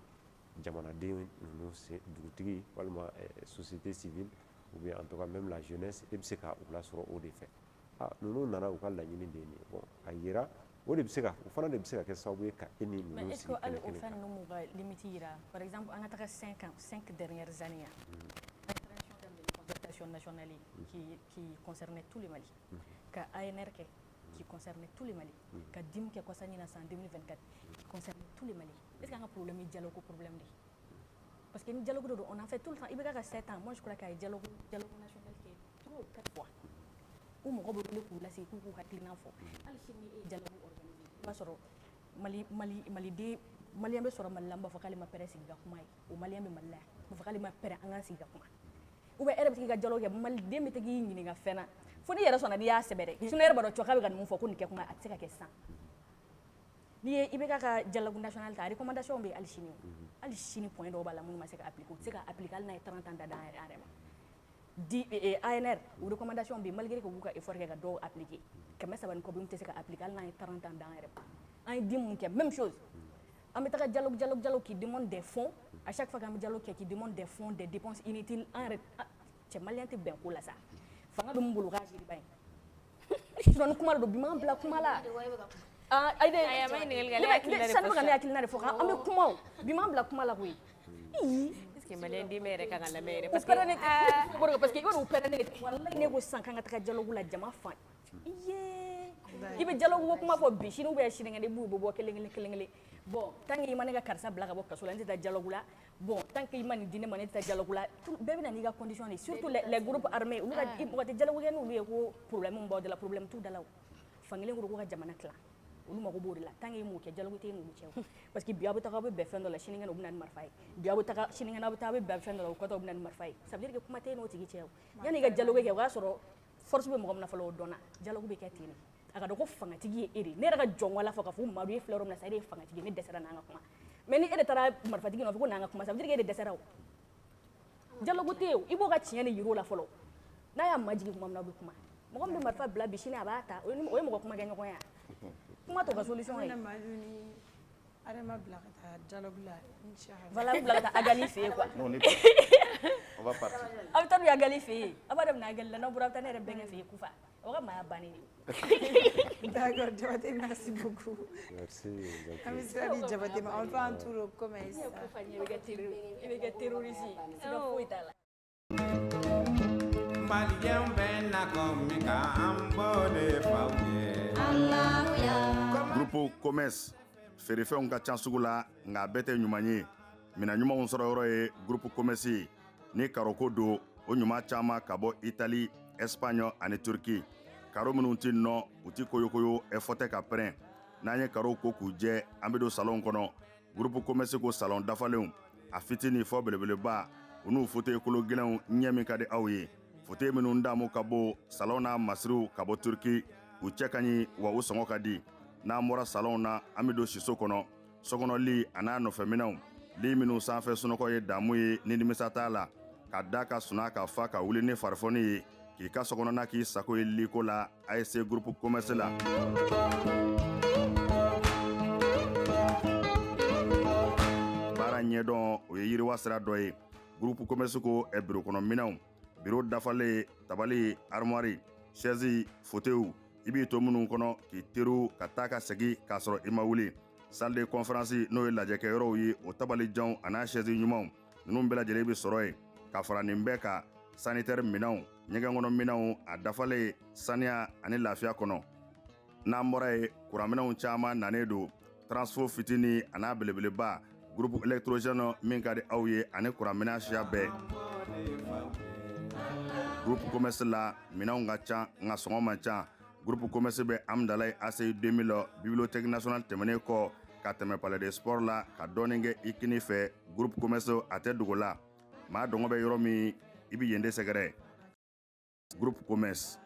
jamanaden ninnu dugutigi walima société civile ou bien en tout cas même la jeunesse e bɛ se ka u lasɔrɔ o de fɛ ninnu nana u ka laɲini de ye nin ye bon a yira o de bɛ se ka o fana de bɛ se ka kɛ sababu ye ka e ni ninnu mais est-ce que sigi hali kɛlɛ o kelen fɛn kan. ninnu m'u ka limite yira par exemple an ka taga 5 dernières années l'intervention de concertation nationale qui concernait tous les Mali ka ANR kɛ qui concernait tous les Mali ka DIM kɛ kɔsa ɲina san 2024 qui concernait tous les Mali est-ce que an ka problème ye dialogue ko problème de parce que ni dialogue de don on a fait tout le temps i bɛ ka 7 ans moi je crois qu'a ye dialogue national kɛ 3 ou 4 fois u mɔgɔ bɛ wele k'u lasigi k'u k'u hakilina fɔ hali sini e ye dialogue organisé i b'a sɔrɔ maliden maliyɛn bɛ sɔrɔ Mali la n b'a fɔ k'ale ma pɛrɛn sigi ka kuma ye o maliyɛn bɛ Mali la yan n b'a fɔ k'ale ma pɛrɛn an ka sigi ka kuma ou bien e yɛrɛ bɛ se k'i ka dialogue kɛ maliden bɛ k'i ɲininka fɛn na fo n'i yɛrɛ sɔnna n'i y'a sɛbɛn dɛ sinon e yɛrɛ b'a dɔn cɔ k'a bɛ ka nin mun fɔ ko nin kɛ kuma a tɛ se ka kɛ sisan n'i ye i bɛ ka dialogue national ta recommandation bɛ hali sini point dɔw b'a la minnu ma se ka appliquer u tɛ se ka appliquer hali n'a ye 30 ans da an yɛrɛ ma ANR o recommandation bɛ malgré que u b'u ka effort kɛ ka dɔw appliquer 300 ni kɔ bɛ tɛ se ka appliquer hali n'a ye 30 ans da an yɛrɛ ma an ye DIM mun kɛ même chose an bɛ taga dialogue qui demande des fonds à chaque fois qu'an bɛ dialogue kɛ qui demande des fonds des dépenses inutiles an yɛrɛ cɛ maliyɛn tɛ bɛn ko la sa fanga bɛ mun bolo k'a jiriba ye sinon ni kuma de don bi m'an bila kuma la sani bɛ ka ne hakilina de fɔ an bɛ kuma o bi m'an bila kuma la koyi est-ce que maliyɛn den bɛɛ yɛrɛ kan ka lamɛn yɛrɛ parce que i b'a dɔn u pɛrɛnnen de walayi ne ko sisan k'an ka taga dialogue la jama fan i bɛ dialogue ko kuma fɔ bi sini ou bien sinikɛnɛ i b'u bɛ bɔ kelen kelen bon tant que i ma ne ka karisa bila ka bɔ kaso la n tɛ taa dialogue la bon tant que i ma nin di ne ma ne tɛ taa dialogue la bɛɛ bɛ na n'i ka condition de surtout les groupes armés olu ka mɔgɔ tɛ dialogue kɛ n'olu ye ko problème b'aw da la problème t'u da la o fankelen ko ko ka jamana tila olu mago b'o de la tant que i m'o kɛ dialogue tɛ n'olu cɛ o parce que bi aw bɛ taga aw bɛ bɛn fɛn dɔ la sinikɛnɛ u bɛ na ni marifa ye bi aw bɛ taga sinikɛnɛ aw bɛ taga aw bɛ bɛn fɛn dɔ la o kɔfɛ u bɛ na ni marifa ye ça veut dire que kuma tɛ n'o tigi cɛ o yanni i ka dialogue kɛ o y'a sɔrɔ force bɛ mɔgɔ min na fɔlɔ o dɔnna dialogue bɛ kɛ ten de a ka dɔn ko fangatigi ye e de ne yɛrɛ ka jɔn wala fɔ k'a fɔ Madu ye filɛ yɔrɔ min na sa e de ye fangatigi ye ne dɛsɛra n'an ka kuma mais ni e de taara marifatigi nɔfɛ ko n'an ka kuma ça veut dire que e de dɛsɛra o dialogue tɛ yen o i b'o ka tiɲɛ de yir'o la fɔlɔ n'a y'a majigin kuma min na aw bɛ kuma mɔgɔ min bɛ marifa bila bi sini a b'a ta o ye mɔgɔ kuma kɛ ɲɔgɔn ye kuma t'o ka solution ye Adama bila ka taa dialogue la inchallah voilà aw bila ka taa Agali fɛ yen quoi Non, on va partir. aw bɛ taa n'u ye Agali fɛ yen aw b'a daminɛ Agali la n'aw bɔra aw bɛ taa ne yɛrɛ bɛnkɛ fɛ yen Kufa o ka maaya bannen de d'accord Diabaté merci beaucoup Merci. an bɛ sira di Diabaté ma on peut en tour au commerce i bɛ kɛ terroriste ye siga foyi t'a la Malien bɛ na komi k'an bɔ de faw ye. Groupe commerce feerefɛnw ka ca sugu la nka a bɛɛ tɛ ɲuman ye mina ɲumanw sɔrɔ yɔrɔ ye groupe commerce ye ni karoko don o ɲuman caman ka bɔ Italie, Espagne ani Turki karo minnu tɛ nɔ u tɛ koyokoyo ɛfɔ tɛ ka pɛrɛn n'an ye karo ko k'u jɛ an bɛ don salon kɔnɔ groupe commerce ko salon dafalenw a fitini fɔ belebeleba u n'u fauteuil kolo gɛlɛnw ɲɛ min ka di aw ye fauteuil minnu damu ka bɔ salon n'a masiriw ka bɔ Turki u cɛ ka ɲi wa u sɔngɔ ka di n'an bɔra salon na an bɛ don siso kɔnɔ sokɔnɔli a n'a nɔfɛminɛnw li minnu sanfɛ sunɔgɔ ye damu ye ni nimisa t'a la ka da ka suna ka fa ka wuli ni farifoni ye k'i ka sokɔnɔna k'i sago ye liko la ASC groupe commerce la baara ɲɛdɔn o ye yiriwa sira dɔ ye groupe commerce ko biro kɔnɔ minɛnw biro dafalen tabali armoire chaise fauteuil i b'i to minnu kɔnɔ k'i teriw ka taa ka segin k'a sɔrɔ i ma wuli salle de conférence n'o ye lajɛkɛyɔrɔw ye o tabalijanw a n'a chaise ɲumanw ninnu bɛɛ lajɛlen bɛ sɔrɔ yen ka fara nin bɛɛ kan sanitaire minɛnw ɲɛgɛn kɔnɔ minɛnw a dafalen saniya ani lafiya kɔnɔ n'an bɔra ye kuranminɛnw caman nanen don transfo fitini a n'a belebeleba groupe électrogène min ka di aw ye ani kuranminɛn siya bɛɛ groupe commerce la minɛnw ka ca nka sɔngɔ man ca groupe commerce bɛ Amdalaye ACI 2000 bibliothèque nationale tɛmɛnen kɔ ka tɛmɛ palais de sport la ka dɔɔnin kɛ i kini fɛ groupe commerce a tɛ dogo la maa dɔngɔ bɛ yɔrɔ min i bɛ yen de sɛgɛrɛ groupe commerce.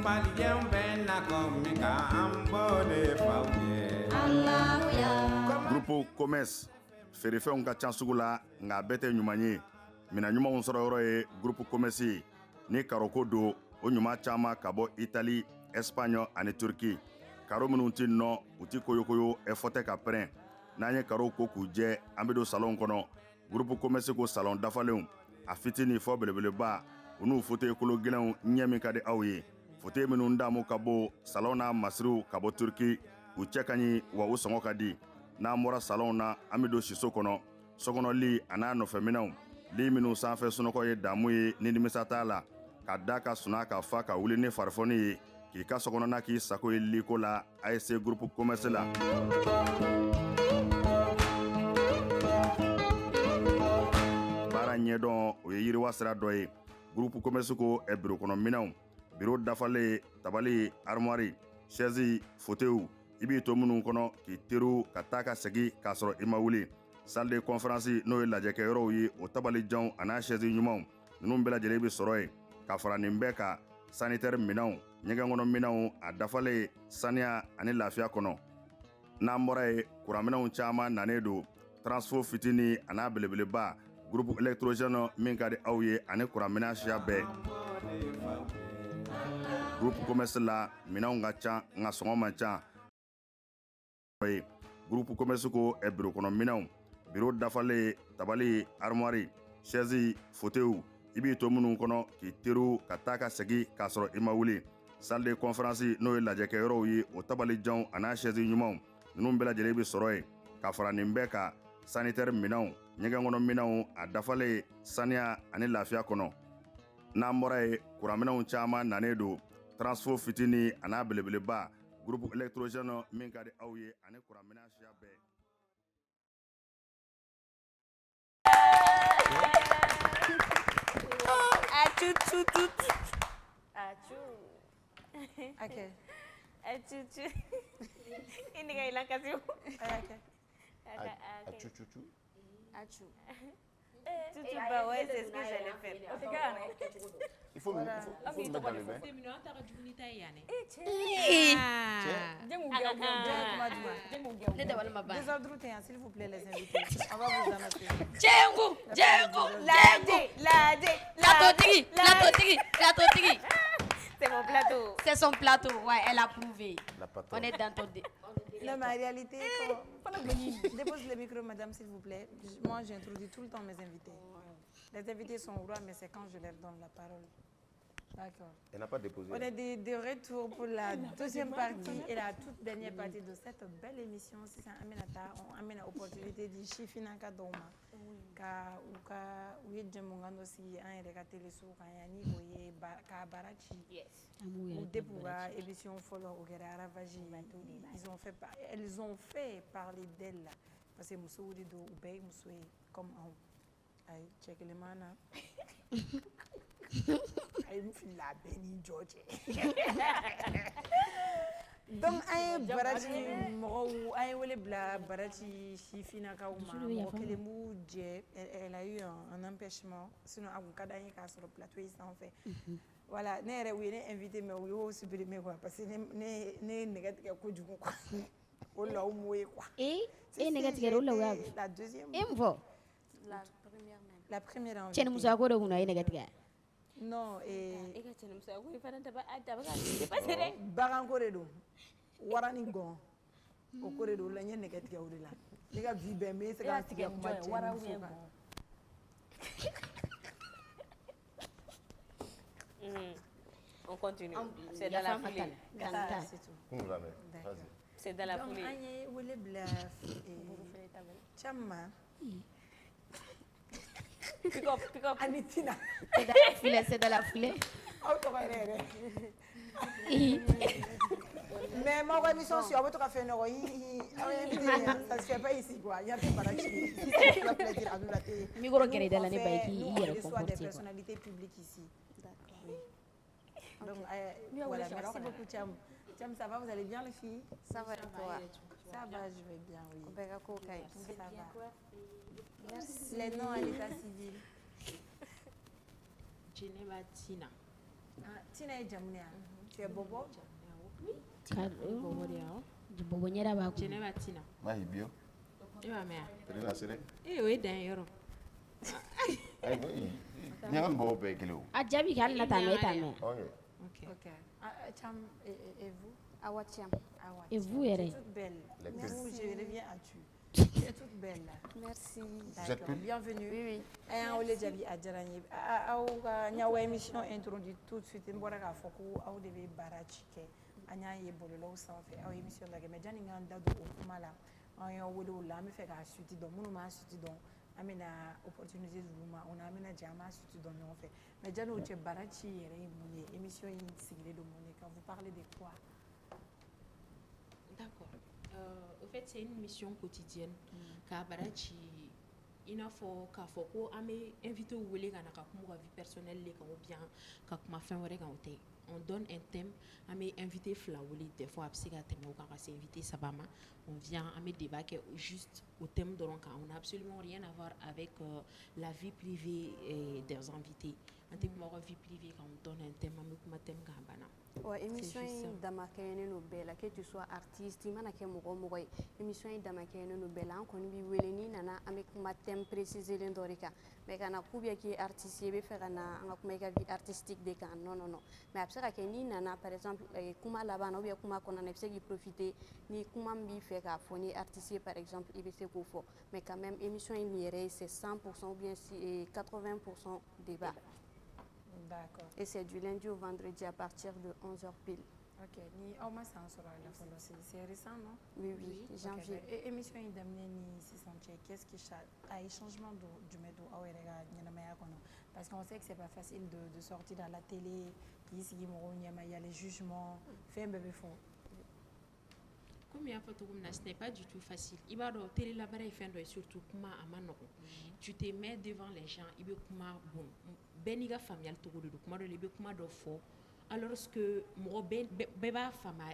Malien bɛ na komi k'an bɔ de faw ye. groupe commerce feerefɛnw ka ca sugu la nka a bɛɛ tɛ ɲuman ye mina ɲumanw sɔrɔ yɔrɔ ye groupe commerce ye ni karoko don o ɲuman caman ka bɔ Italie, Espagne ani Turki. Karo minnu ti nɔ u ti koyokoyo ɛfɔtɛ ka pɛrɛn. N'an ye karo ko k'u jɛ an bɛ don salon kɔnɔ. Groupe commerce ko salon dafalenw a fitini fɔ belebeleba u n'u fauteuil kolo gɛlɛnw ɲɛ min ka di aw ye. Fauteuil minnu damu ka bɔ salon n'a masiriw ka bɔ Turki u cɛ ka ɲi wa u sɔngɔ ka di. N'an bɔra salon na an bɛ don siso kɔnɔ. Sokɔnɔ a n'a nɔfɛminɛw li minnu sanfɛ sunɔgɔ ye damu ye ni nimisa t'a la. Ka da ka suna ka fa ka wuli ni farifoni ye k'i ka sokɔnɔna k'i sago ye liko la ASC groupe commerce la. Baara ɲɛdɔn o ye yiriwa sira dɔ ye. Groupe commerce ko biro kɔnɔ minɛnw biro dafalen tabali armoire chaise fauteuil i b'i to minnu kɔnɔ k'i teriw ka taa ka segin k'a sɔrɔ i ma wuli. Salle de conférence n'o ye lajɛkɛyɔrɔw ye o tabalijanw a n'a chaise ɲumanw ninnu bɛɛ lajɛlen bɛ sɔrɔ yen. Ka fara nin bɛɛ ka sanitaire minɛnw ɲɛgɛnkɔnɔ minɛnw a dafalen saniya ani lafiya kɔnɔ. N'an bɔra ye kuranminɛnw caman nanen don transfo fitini a n'a belebeleba groupe électrogène min ka di aw ye ani kuranminɛn siya bɛɛ. Groupe commerce la minɛnw ka ca nka sɔngɔ man ca. Groupe commerce ko biro kɔnɔ minɛnw biro dafalen tabali armoire chaise fauteuil i b'i to minnu kɔnɔ k'i teriw ka taa ka segin k'a sɔrɔ i ma wuli. Salle de conférence n'o ye lajɛkɛyɔrɔw ye o tabalijanw a n'a chaise ɲumanw ninnu bɛɛ lajɛlen bɛ sɔrɔ yen. Ka fara nin bɛɛ ka sanitaire minɛnw ɲɛgɛnkɔnɔ minɛnw a dafalen saniya ani lafiya kɔnɔ. N'an bɔra ye kuranminɛnw caman nanen don transfo fitini a n'a belebeleba groupe électrogène min ka di aw ye ani kuranminɛn siya bɛɛ. Okay. Ini kayak hilang kasih. Okay. Tutu bah ouais, c'est ce que j'allais faire. Il faut mettre dans le bain. Désordre, s'il vous plaît, les invités. On va vous annoncer. La totigi. C'est mon plateau. C'est son plateau, ouais, elle a prouvé. On est dans ton Non, mais en réalité, dépose le micro, madame, s'il vous plaît. Moi, j'introduis tout le temps mes invités. Les invités sont au roi, mais c'est quand je leur donne la parole. D'accord. Elle n'a pas déposé. On est de retour pour la deuxième partie et la toute dernière partie de cette belle émission. C'est Aminata, on amène l'opportunité de Chifina Kadoma. Ka uka uye jamungano si un regardé sur Kayani oye ka barachi. Ou dépouva émission follow au Ravaji. Elles ont fait parler d'elle parce que Moussoudi do ubay Moussoui comme on. Ay check les mana. Ay la Benny George. Donc ay barachi mo ay wele bla barachi Chifina Kauma mo kele mu je elle a eu un empêchement sinon a ka dañi ka sur le plateau ici en fait. Voilà, ne yɛrɛ u ye ne invité mais u y'o supprimer quoi parce que ne nɛgɛ tigɛ kojugu quoi. O la o m'o ye quoi. Et nɛgɛ tigɛ o la o y'a la deuxième. Et m'fɔ. La première en. Cɛni musa ko de kunna e nɛgɛ tigɛ. Non E ka cɛni musa ko i fana tɛ ba a tɛ ka dépassé dɛ. Bagan ko de don. Wara ni gɔn. O ko de don la n ye nɛgɛ tigɛ o de la. Ne ka vie bɛɛ me se ka tigɛ kuma cɛ muso kan. On continue. C'est dans la foulée. C'est dans la foulée. Donc, Agnès, où est le Chama. Pick up. Anitina. C'est dans la foulée. Mais ma émission sur votre café, ça se fait pas ici quoi. Il y a des barachi. Micro qui est dans la neige qui soit des personnalités publiques ici. D'accord. Oui. Donc voilà, merci beaucoup Cham. Cham, ça va, vous allez bien les filles? Ça va et toi? Ça va, je vais bien, oui. Ça va. Merci. Les noms à l'état civil. Geneva Tina. Tina et Jamnia. Tu es Bobo? Bobo nyera ba ko. Geneva Tina. Mahi bio. Ewa mea. Trina sere. We dan yoro. Ai, nyanga mbo be kilo. A jabi kan na ta me. Okay. Ok. Ok. Cham, et vous? Awatiam. Awa, Et tiens, vous, tu es Ere? toute belle. Lesquelles? Vous, je reviens à tu. Tu es toute belle là. Merci. êtes D'accord. plus? Bienvenue. Oui, oui. Aw le jabi a diyara n ye aw ka n y'aw ka émission introduit tout de suite n bɔra k'a fɔ ko aw de bɛ baara ci kɛ an y'a ye bɔlɔlɔw sanfɛ aw ye émission lajɛ mais janni k'an da don o kuma la an y'aw wele o la an bɛ fɛ k'a suite dɔn minnu m'a suite dɔn an bɛna opportunité d'u ma o la an bɛna jɛ an b'a suite dɔn ɲɔgɔn fɛ mais janni o cɛ baara ci yɛrɛ ye mun ye émission in sigilen don mun de kan vous parlez de quoi? D'accord. Au fait, c'est une mission quotidienne. K'a bara ci i n'a fɔ k'a fɔ ko an bɛ invité wele ka na ka kuma u ka vie personnelle de kan ou bien ka kuma fɛn wɛrɛ kan o tɛ. On donne un thème, an bɛ invité fila wele des fois a bɛ se ka tɛmɛ o kan ka se invité saba ma. On vient, an bɛ débat kɛ juste au thème dɔrɔn kan. On n'a absolument rien à voir avec la vie privée des invités. An tɛ kuma u ka vie privée kan, on donne un thème, an bɛ kuma thème kan banna. Ouais, émission juste ça. in dama kɛɲɛnen no bɛɛ la que tu sois artiste i mana kɛ mɔgɔ o mɔgɔ ye émission in dama kɛɲɛnen no bɛɛ la an kɔni b'i wele n'i nana an bɛ kuma thème préciselen dɔ de kan mais ka na k'u bɛ k'i ye artiste ye i bɛ fɛ ka na an ka kuma i ka vie artistique de kan non non non mais a bɛ se ka kɛ n'i nana par exemple kuma laban na ou bien kuma kɔnɔna na i bɛ se k'i profiter ni kuma min b'i fɛ k'a fɔ ni artiste ye par exemple i bɛ se k'o fɔ mais quand même émission in yɛrɛ c'est 100% ou bien 80% débat. D'accord. Et c'est du lundi au vendredi à partir de 11h pile. Ok. Ni aw ma san sɔrɔ a la fɔlɔ c'est récent non? Oui, oui, janvier. Ok. Émission in daminɛ ni sisan cɛ qu'est-ce qui a ye changement jumɛn don aw yɛrɛ ka ɲɛnamaya kɔnɔ parce qu'on sait que c'est pas facile de sortir à la télé k'i sigi mɔgɔw ɲɛma il y a les jugements fɛn bɛɛ bɛ fɔ. Comme il y a fait ce n'est pas du tout facile. Il va dans télé la barre et faire surtout kuma à manoko. Tu te mets devant les gens, il veut kuma bon. Beniga familial togo de kuma de lebe kuma do fo. Alors que moi beba fama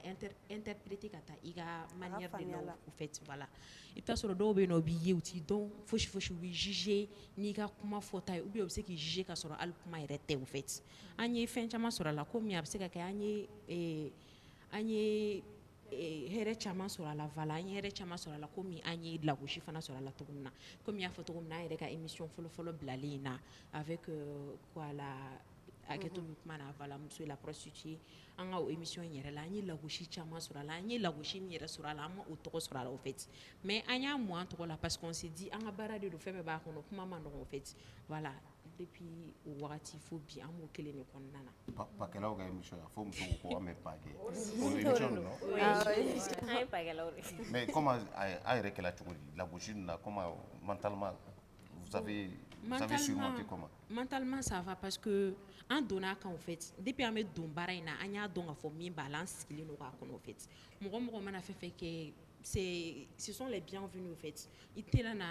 interpréter kata iga manière de l'eau au fait voilà. Et t'as sur le dos ben obligé outil donc faut oui juger ni ga kuma fota ou bien c'est qui juger ka sur al kuma irete au fait. Anye fin chama sur la comme ya c'est ka anye here caman sɔrɔ a la vala an ye here caman sɔrɔ a la komi an ye lagosi fana sɔrɔ a la cogo min na komi y'a fɔ cogo min na an yɛrɛ ka émission fɔlɔ-fɔlɔ bilalen in na avec quoi la hakɛto bɛ kuma na vala muso la prostituée an ka o émission in yɛrɛ la an ye lagosi caman sɔrɔ a la an ye lagosi min yɛrɛ sɔrɔ a la an ma o tɔgɔ sɔrɔ a la au fait mais an y'a mɔ an tɔgɔ la parce qu'on s'est dit an ka baara de don fɛn bɛɛ b'a kɔnɔ kuma ma nɔgɔn au fait voilà depuis o wagati fo bi an b'o kelen de kɔnɔna na. Pakɛlaw ka émission a fɔ muso ko ko an bɛ pake o émission non? An ye pakɛlaw de. Mais comment a yɛrɛ kɛla cogo di lagosi ninnu na comment mentalement vous avez surmonté comment? Mentalement ça va parce que an donna a kan au fait depuis an bɛ don baara in na an y'a dɔn k'a fɔ min b'a la an sigilen don k'a kɔnɔ au fait mɔgɔ mana fɛn fɛn kɛ ce sont les bienvenus au fait i tɛna na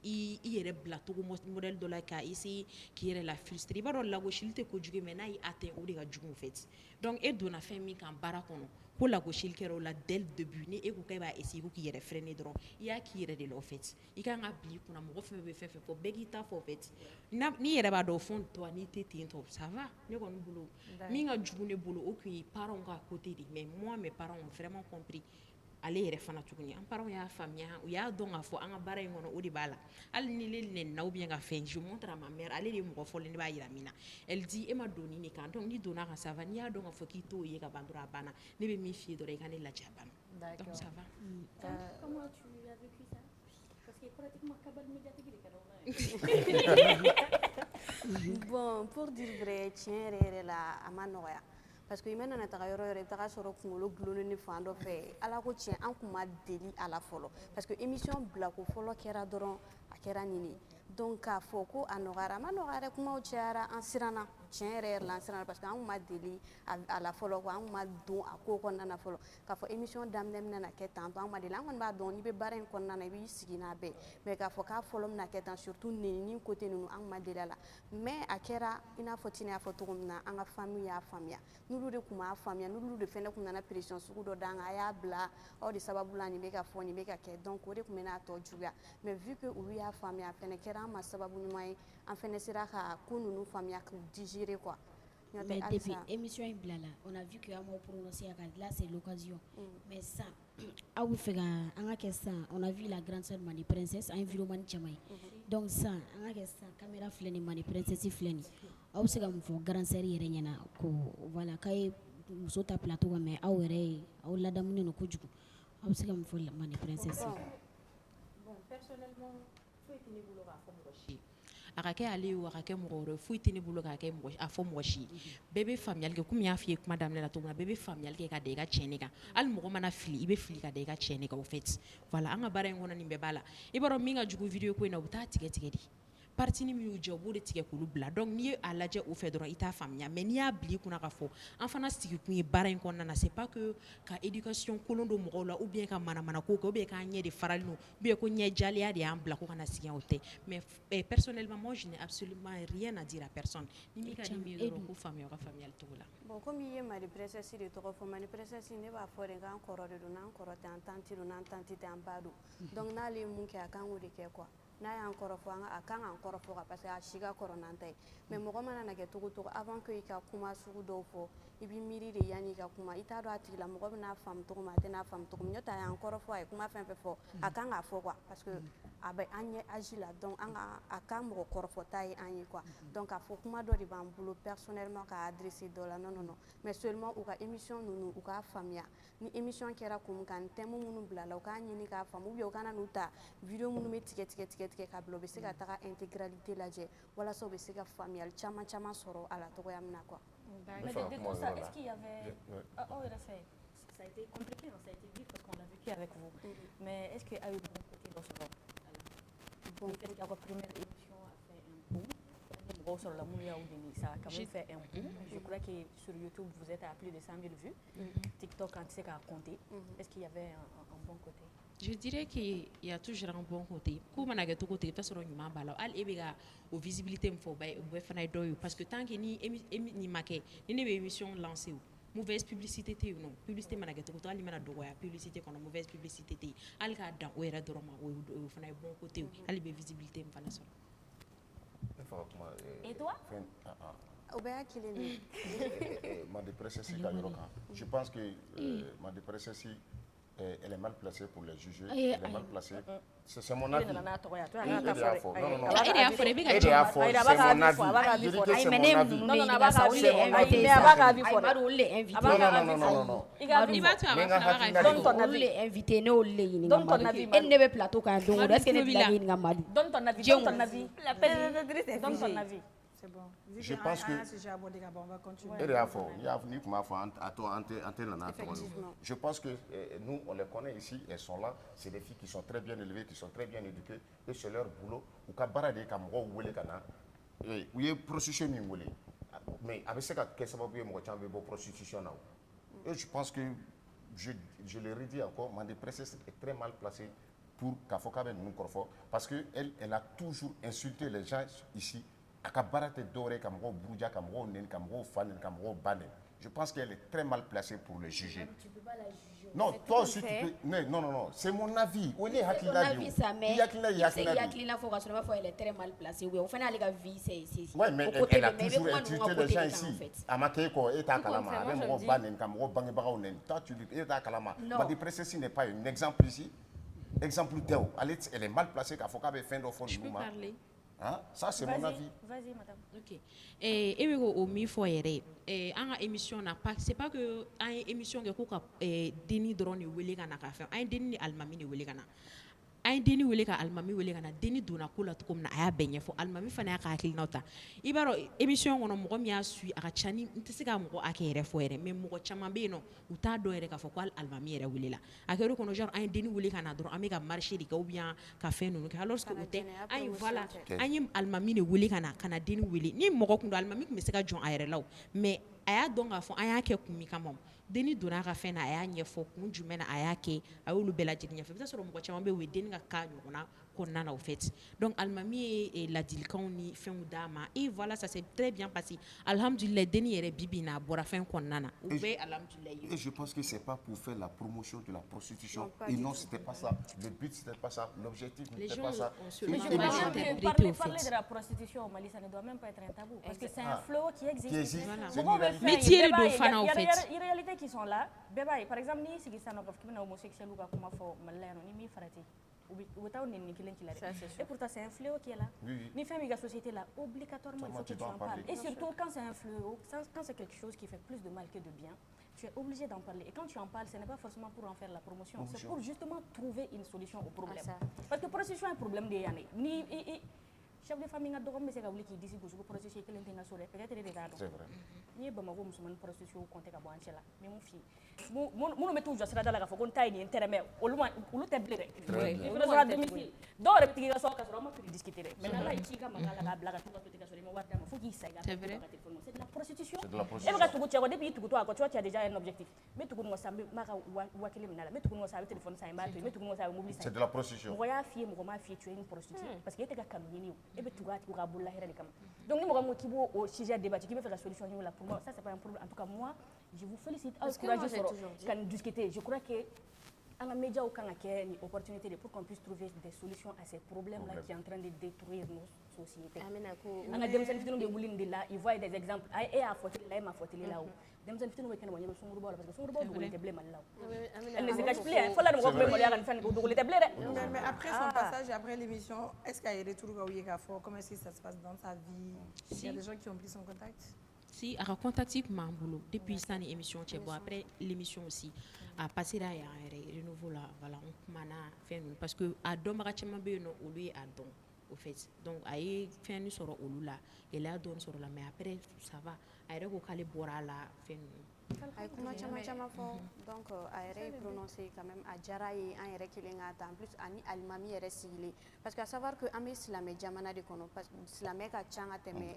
i yɛrɛ bila togo modèle dɔ la ka essayer k'i yɛrɛ la frustrer i b'a dɔn lagosili tɛ kojugu mais n'a y'i atteint o de ka jugu au fait donc e donna fɛn min kan baara kɔnɔ ko lagosili kɛra o la dès le début ni e ko k'e b'a essayer ko k'i yɛrɛ freiner dɔrɔn i y'a k'i yɛrɛ de la au fait i kan ka bila i kunna mɔgɔ fɛn bɛ fɛn fɛn fɔ bɛɛ k'i ta fɔ au fait n'i yɛrɛ b'a dɔn fond toi n'i tɛ ten tɔ ça va ne kɔni bolo min ka jugu ne bolo o tun ye parents ka côté de mais moi mes parents ont vraiment compris ale yɛrɛ fana tuguni an parents y'a faamuya u y'a dɔn k'a fɔ an ka baara in kɔnɔ o de b'a la hali ni ne nɛnina ou bien ka fɛn je montre à ma mère ale de ye mɔgɔ fɔlɔ ne b'a yira min na elle dit e ma don nin de kan donc ni donna kan ça va n'i y'a dɔn k'a fɔ k'i t'o ye ka ban dɔrɔn a banna ne bɛ min f'i ye dɔrɔn i ka ne lajɛ a banna donc ça va. Comment tu as vécu ça? Parce que pratiquement cabal médiatique de Kadona. Bon, pour dire vrai, tiɲɛ yɛrɛ la a ma nɔgɔya parce que i mana taga yɔrɔ yɔrɔ i bɛ taga sɔrɔ kunkolo gulonnen ni fan dɔ fɛ ala ko tiɲɛ an kun ma deli a la fɔlɔ parce que émission bilako fɔlɔ kɛra dɔrɔn a kɛra nin de donc k'a fɔ ko a nɔgɔyara a ma nɔgɔya dɛ kumaw cayara an siranna tiɲɛ yɛrɛ la an siranna parce que an kun ma deli a la fɔlɔ quoi an kun ma don a ko kɔnɔna na fɔlɔ k'a fɔ émission daminɛ bɛna na kɛ tan tɔ an ma deli an kɔni b'a dɔn n'i bɛ baara in kɔnɔna na i b'i sigi n'a bɛɛ mais k'a fɔ k'a fɔlɔ bɛna kɛ tan surtout nenini côté ninnu an kun ma deli a la mais a kɛra i n'a fɔ Tini y'a fɔ cogo min na an ka famille y'a faamuya n'olu de kun b'a faamuya n'olu de fɛnɛ kun nana pression sugu dɔ d'an kan a y'a bila aw de sababu la nin bɛ ka fɔ nin bɛ ka kɛ donc o de kun bɛ n'a tɔ juguya mais vu que olu y'a faamuya a fɛnɛ kɛra an ma sababu ɲuman ye an fɛnɛ sera ka ko ninnu faamuya k'u digérer quoi Mais depuis émission in bila la, on a vu que a m'a prononcé là c'est l'occasion. Mais ça a vous fait un ça, on a vu la grande sœur Mani Princesse, un vidéo Mani Chamay. Donc ça, un ça caméra fleni Mani Princesse fleni. A vous c'est comme faut grande sœur yere nyana ko voilà kay muso ta plateau mais a were a la damu no kojugu. A vous c'est comme faut Mani Princesse. Bon, personnellement, faut être né boulot à fond a ka kɛ ale ye o a ka kɛ mɔgɔ wɛrɛ foyi tɛ ne bolo k'a kɛ a fɔ mɔgɔ si bɛɛ bɛ faamuyali kɛ komi y'a f'i ye kuma daminɛ la cogo min na bɛɛ bɛ faamuyali kɛ ka da i ka tiɲɛ kan hali mɔgɔ mana fili i bɛ fili ka da i ka tiɲɛ kan o fait voilà an ka baara in kɔnɔ nin bɛɛ b'a la i b'a dɔn min ka jugu vidéo ko in na u bɛ taa tigɛ tigɛ de partini min y'u jɛ u b'o de tigɛ k'olu bila donc n'i ye a lajɛ o fɛ dɔrɔn i t'a faamuya mais n'i y'a bila i kunna k'a fɔ an fana sigi kun ye baara in kɔnɔna na c'est pas que ka éducation kolon don mɔgɔw la ou bien ka manamana ko kɛ ou bien k'an ɲɛ de farali no ou bien ko ɲɛ jaliya de y'an bila ko kana sigi o tɛ mais personnellement moi je n'ai absolument rien à dire à personne ni min ka di min ye dɔrɔn ko faamuya o ka faamuyali cogo la bon comme i ye Mani Princesse de tɔgɔ fɔ Mani Princesse ne b'a fɔ de k'an kɔrɔ de don n'an kɔrɔ tɛ an tanti don n'an tanti tɛ an ba don donc n'ale ye mun kɛ a kan k'o de kɛ quoi n'a y'an kɔrɔ fɔ a kan k'an kɔrɔ fɔ parce que a si ka kɔrɔ n'an ta ye mais mɔgɔ mana na kɛ togo togo avant que i ka kuma sugu dɔw fɔ i b'i miiri de yanni i ka kuma i t'a dɔn a tigila mɔgɔ bɛna faamu cogo min a tɛna faamu cogo min n'o tɛ a y'an kɔrɔ fɔ a ye kuma fɛn fɛn fɔ a kan k'a fɔ quoi parce que a bɛ an ɲɛ âge la donc an ka a ka mɔgɔ kɔrɔfɔta ye an ye quoi donc a fɔ kuma dɔ de b'an bolo personnellement k'a adressé dɔ la non non non mais seulement u ka émission ninnu u k'a faamuya ni émission kɛra kun kan thème minnu bila la u k'a ɲini k'a faamu ou bien u kana n'u ta vidéo minnu bɛ tigɛ ka bila u bɛ se ka taga intégralité lajɛ walasa u bɛ se ka faamuyali caman caman sɔrɔ a la togoya min na quoi. Mais de tout ça, est-ce qu'il y avait... ça a été compliqué, ça a été vite parce qu'on l'a vécu avec vous. Mais est-ce qu'il y a eu de bon côté dans ce genre? Bon, peut-être que la première émission a fait un boom. Sur la ça a quand même fait un boom. Je crois que sur YouTube, vous êtes à plus de 100 000 vues. TikTok, quand tu sais qu'à compter, est-ce qu'il y avait un bon côté? Je dirais qu'il y a toujours un bon côté. Comme on a tout côté, parce que nous avons al ebega au visibilité m'fo bay ou faire doyo parce que tant que ni maquet ni émission lancée mauvaise publicité té non publicité manage tout ali mana doya publicité kono mauvaise publicité té al ka dan o era doroma o fana bon côté ali be visibilité m'fana so. Et toi? Mani Princesse je pense que Mani Princesse elle est mal placée pour les juger. Elle est mal placée. C'est mon avis. Non, non, je pense que je pense que nous on les connaît ici, elles sont là, c'est des filles qui sont très bien élevées, qui sont très bien éduquées et c'est leur boulot ou ka barade ka mɔgɔw wele kana u ye prostitution min wele mais a bɛ se ka kɛ sababu ye mɔgɔ caman bɛ bɔ prostitution na et je pense que je le redis encore, Mani Princesse est très mal placée pour k'a fɔ k'a bɛ ninnu kɔrɔfɔ parce que elle a toujours insulté les gens ici. Je pense qu'elle est très mal placée pour le juger. Tu peux pas la juger. Non, toi aussi tu peux. Non, c'est mon avis. C'est ton avis ça, mais elle est très mal placée. Oui, on fait aller la vie, c'est oui, mais elle a toujours insulté les gens ici. Amakeko et Takalama, avec mon banen, Kamoro Bangebaraonen, toi tu es Takalama. Mani Princesse n'est pas un exemple ici. Exemple Théo, elle est mal placée car faut qu'elle fasse un fond de mouvement. Hein? Ça c'est mon avis. Vas-y madame. OK. Et au mi fo yere an émission na pas c'est pas que an émission ke ko ka deni drone wele kana ka fa an deni almami ne wele kana an deni wele ka almami wele kana deni dona ko la to na aya benye fo almami fana ka hakili nota ibaro émission ngono mo mi asui aka chani ntisi ka mo aka yere fo yere mais mo chama be no uta do yere ka fo ko almami yere wele la akero kono genre an deni wele kana dron amega marché di ka ou bien ka fe no alors que ote an voilà an almami ne wele kana deni wele ni mo ko ndo almami ko me se ka jon ayere law mais aya don ga fo an ya ke kumi kamam deni dona ka fɛn na a y'a ɲɛfɔ kun jumɛn na a y'a kɛ a y'olu bɛɛ lajɛlen ɲɛfɔ i bɛ taa sɔrɔ mɔgɔ caman bɛ yen u ye deni ka cas ɲɔgɔnna kɔnɔna na au fait donc alimami ye ladilikanw ni fɛnw d'a ma et voilà ça s'est très bien passé alhamdulilayi denni yɛrɛ bibi na a bɔra fɛn kɔnɔna na u bɛɛ alhamdulilayi. Et je pense que c'est pas pour faire la promotion de la prostitution. Et non, c'était pas ça. Le but, c'était pas ça. L'objectif n'était pas ça. Mais je pense que parler de la prostitution au Mali, ça ne doit même pas être un tabou. Parce que c'est un fléau qui existe. Voilà. Mais Thierry Dofana, en fait. Il y a des réalités qui sont là. Par exemple, ni sigi sana ko fkina homosexuel ou comme fo malano ni mi farati. Et pourtant, c'est un fléau qui est là. Ni fait la société là, obligatoirement, il faut que tu en parles. Et surtout, quand c'est un fléau, quand c'est quelque chose qui fait plus de mal que de bien, tu es obligé d'en parler. Et quand tu en parles, ce n'est pas forcément pour en faire la promotion, c'est pour justement trouver une solution au problème. Parce que prostitution est un problème des années. Chef de famille a dormi, c'est qu'il dit que je prostitution qui l'intéresse sur les peut-être les gars. C'est vrai. Ni Bamako musulman prostitution compte à Boanchela. Mais mon fils, mon met toujours sur la fois qu'on taille ni intérêt, ou le tablé. Il faut à domicile. Dans le petit garçon, on va discuter. Maintenant, là, il chica, la blague, tout va tout casser. Il faut qu'il s'aille. C'est vrai. C'est de la prostitution. Et regarde, tu vois, depuis tout toi, tu as déjà un objectif. Mais tu connais ça, mais tu connais ça, téléphone, ça, mais tu connais ça, mobile. C'est de la prostitution. Moi, fille, moi, fille, tu es une prostituée. Parce qu'il était comme et bien tu vas donc nous qui au sujet débat qui veut faire la solution là pour moi ça c'est pas un problème en tout cas moi je vous félicite à discuter je crois que à la média aucun une opportunité pour qu'on puisse trouver des solutions à ces problèmes là qui est en train de détruire nos sociétés on a des gens qui voulin de là ils voient des exemples et à faute là ma faute là dem sen fitino wekene wanyelo sunguru bala parce que sunguru bala te blé mal là elle ne se cache plus il faut la ngo blé mal fan ko te blé mais après son passage après l'émission est-ce qu'il y a des retours au Yekafo comment est-ce que ça se passe dans sa vie il y a des gens qui ont pris son contact si a contacté Mamboulou depuis cette émission après l'émission aussi a passé là il y a un renouveau là voilà on mana fait parce que à domara chema be no lui à don au fait donc ayi fait ni soro olula et là don soro la mais après ça va ayre ko kale bora la fait ay kuma chama fo donc ayre prononcer quand même a jara ye an yɛrɛ kelen ka ta en plus ani alimami yɛrɛ sigile parce que à savoir que an bɛ silamɛ jamana de kɔnɔ parce que silamɛ ka ca ka tɛmɛ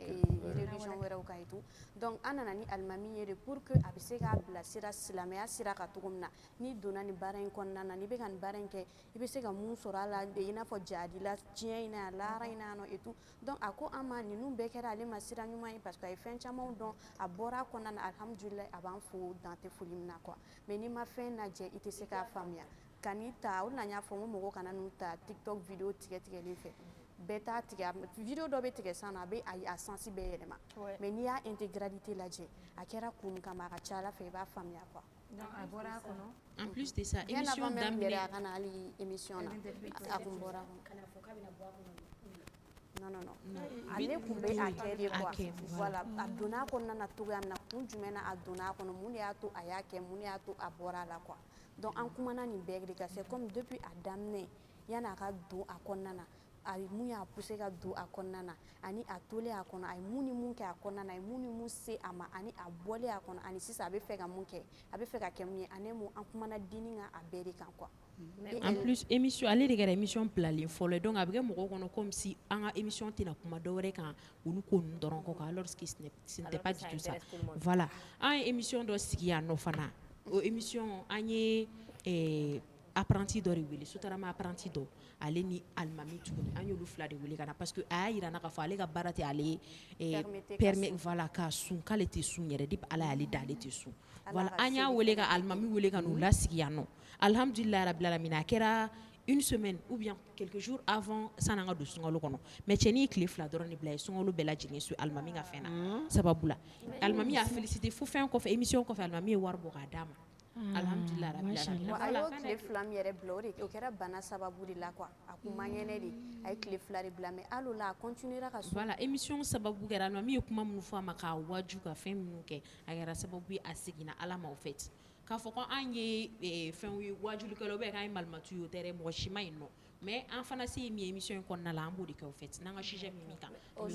religion wɛrɛw kan et tout donc an nana ni alimami ye de pour que a bɛ se k'a bilasira silamɛya sira kan cogo min na ni donna nin baara in kɔnɔna na n'i bɛ ka nin baara in kɛ i bɛ se ka mun sɔrɔ a la i n'a fɔ jadi la diɲɛ in na lahara in na et tout donc a ko an ma ninnu bɛɛ kɛra ale ma sira ɲuman ye parce que a ye fɛn camanw dɔn a bɔra a kɔnɔna na alhamdulilayi a b'an fo dante foli min na quoi mais ni ma fɛn lajɛ i tɛ se k'a faamuya ka n'i ta o de la n y'a fɔ n ko mɔgɔw kana n'u ta tiktok video tigɛlen fɛ bɛɛ t'a tigɛ video dɔ bɛ tigɛ san na a bɛ a sansi bɛɛ yɛlɛma mais n'i y'a intégralité lajɛ a kɛra kun kama a ka ca ala fɛ i b'a faamuya quoi. donc a bɔra a kɔnɔ en plus de ça émission daminɛ a kana hali émission na a kun bɔra a kɔnɔ. Non. Ale kun bɛ a kɛ de quoi voilà a donna a kɔnɔna na cogoya min na kun jumɛn na a donna a kɔnɔ mun de y'a to a y'a kɛ mun de y'a to a bɔra a la quoi donc an kumana nin bɛɛ de kan c'est comme depuis a daminɛ yanni a ka don a kɔnɔna na a ye mun y'a poussé ka don a kɔnɔna na ani a tolen a kɔnɔ a ye mun ni mun kɛ a kɔnɔna na a ye mun ni mun se a ma ani a bɔlen a kɔnɔ ani sisan a bɛ fɛ ka mun kɛ a bɛ fɛ ka kɛ mun ye ani mun an kumana dini kan a bɛɛ de kan quoi. En plus émission ale de kɛra émission bilalen fɔlɔ donc a bɛ kɛ mɔgɔw kɔnɔ comme si an ka émission tɛna kuma dɔwɛrɛ kan olu ko ninnu dɔrɔn kɔ kan alors que ce n'était pas du tout ça voilà an ye émission dɔ sigi yan nɔ fana o émission an ye apprenti dɔ de wele sotarama apprenti dɔ ale ni alimami tuguni an y'olu fila de wele ka na parce que a y'a yira n na k'a fɔ ale ka baara tɛ ale permet voilà ka sun k'ale tɛ sun yɛrɛ depuis ala y'ale da ale tɛ sun voilà an y'a wele ka alimami wele ka n'u lasigi yan nɔ alhamdulilayi rabil alamin a kɛra une semaine ou bien quelques jours avant sanni an ka don sunkalo kɔnɔ mais cɛnin ye tile fila dɔrɔn de bila ye sunkalo bɛɛ lajɛlen su alimami ka fɛn na sababu la alimami y'a félicité fo fɛn kɔfɛ émission kɔfɛ alimami ye wari bɔ k'a d'a ma. Alhamdulillah rabbil alamin a y'o tile fila min yɛrɛ bila o kɛra bana sababu de la quoi a kun man kɛnɛ de a ye tile fila de bila mais hali o la a continuera ka sun voilà émission sababu kɛra alimami ye kuma minnu fɔ a ma k'a waju ka fɛn minnu kɛ a kɛra sababu ye a seginna ala ma au fait k'a fɔ ko an ye fɛnw ye wajulikɛlaw bɛ k'an ye malimatu ye o tɛ dɛ mɔgɔ si ma yen nɔ mais an fana se ye min ye émission in kɔnɔna la an b'o de kɛ au fait n'an ka sujet min kan. Au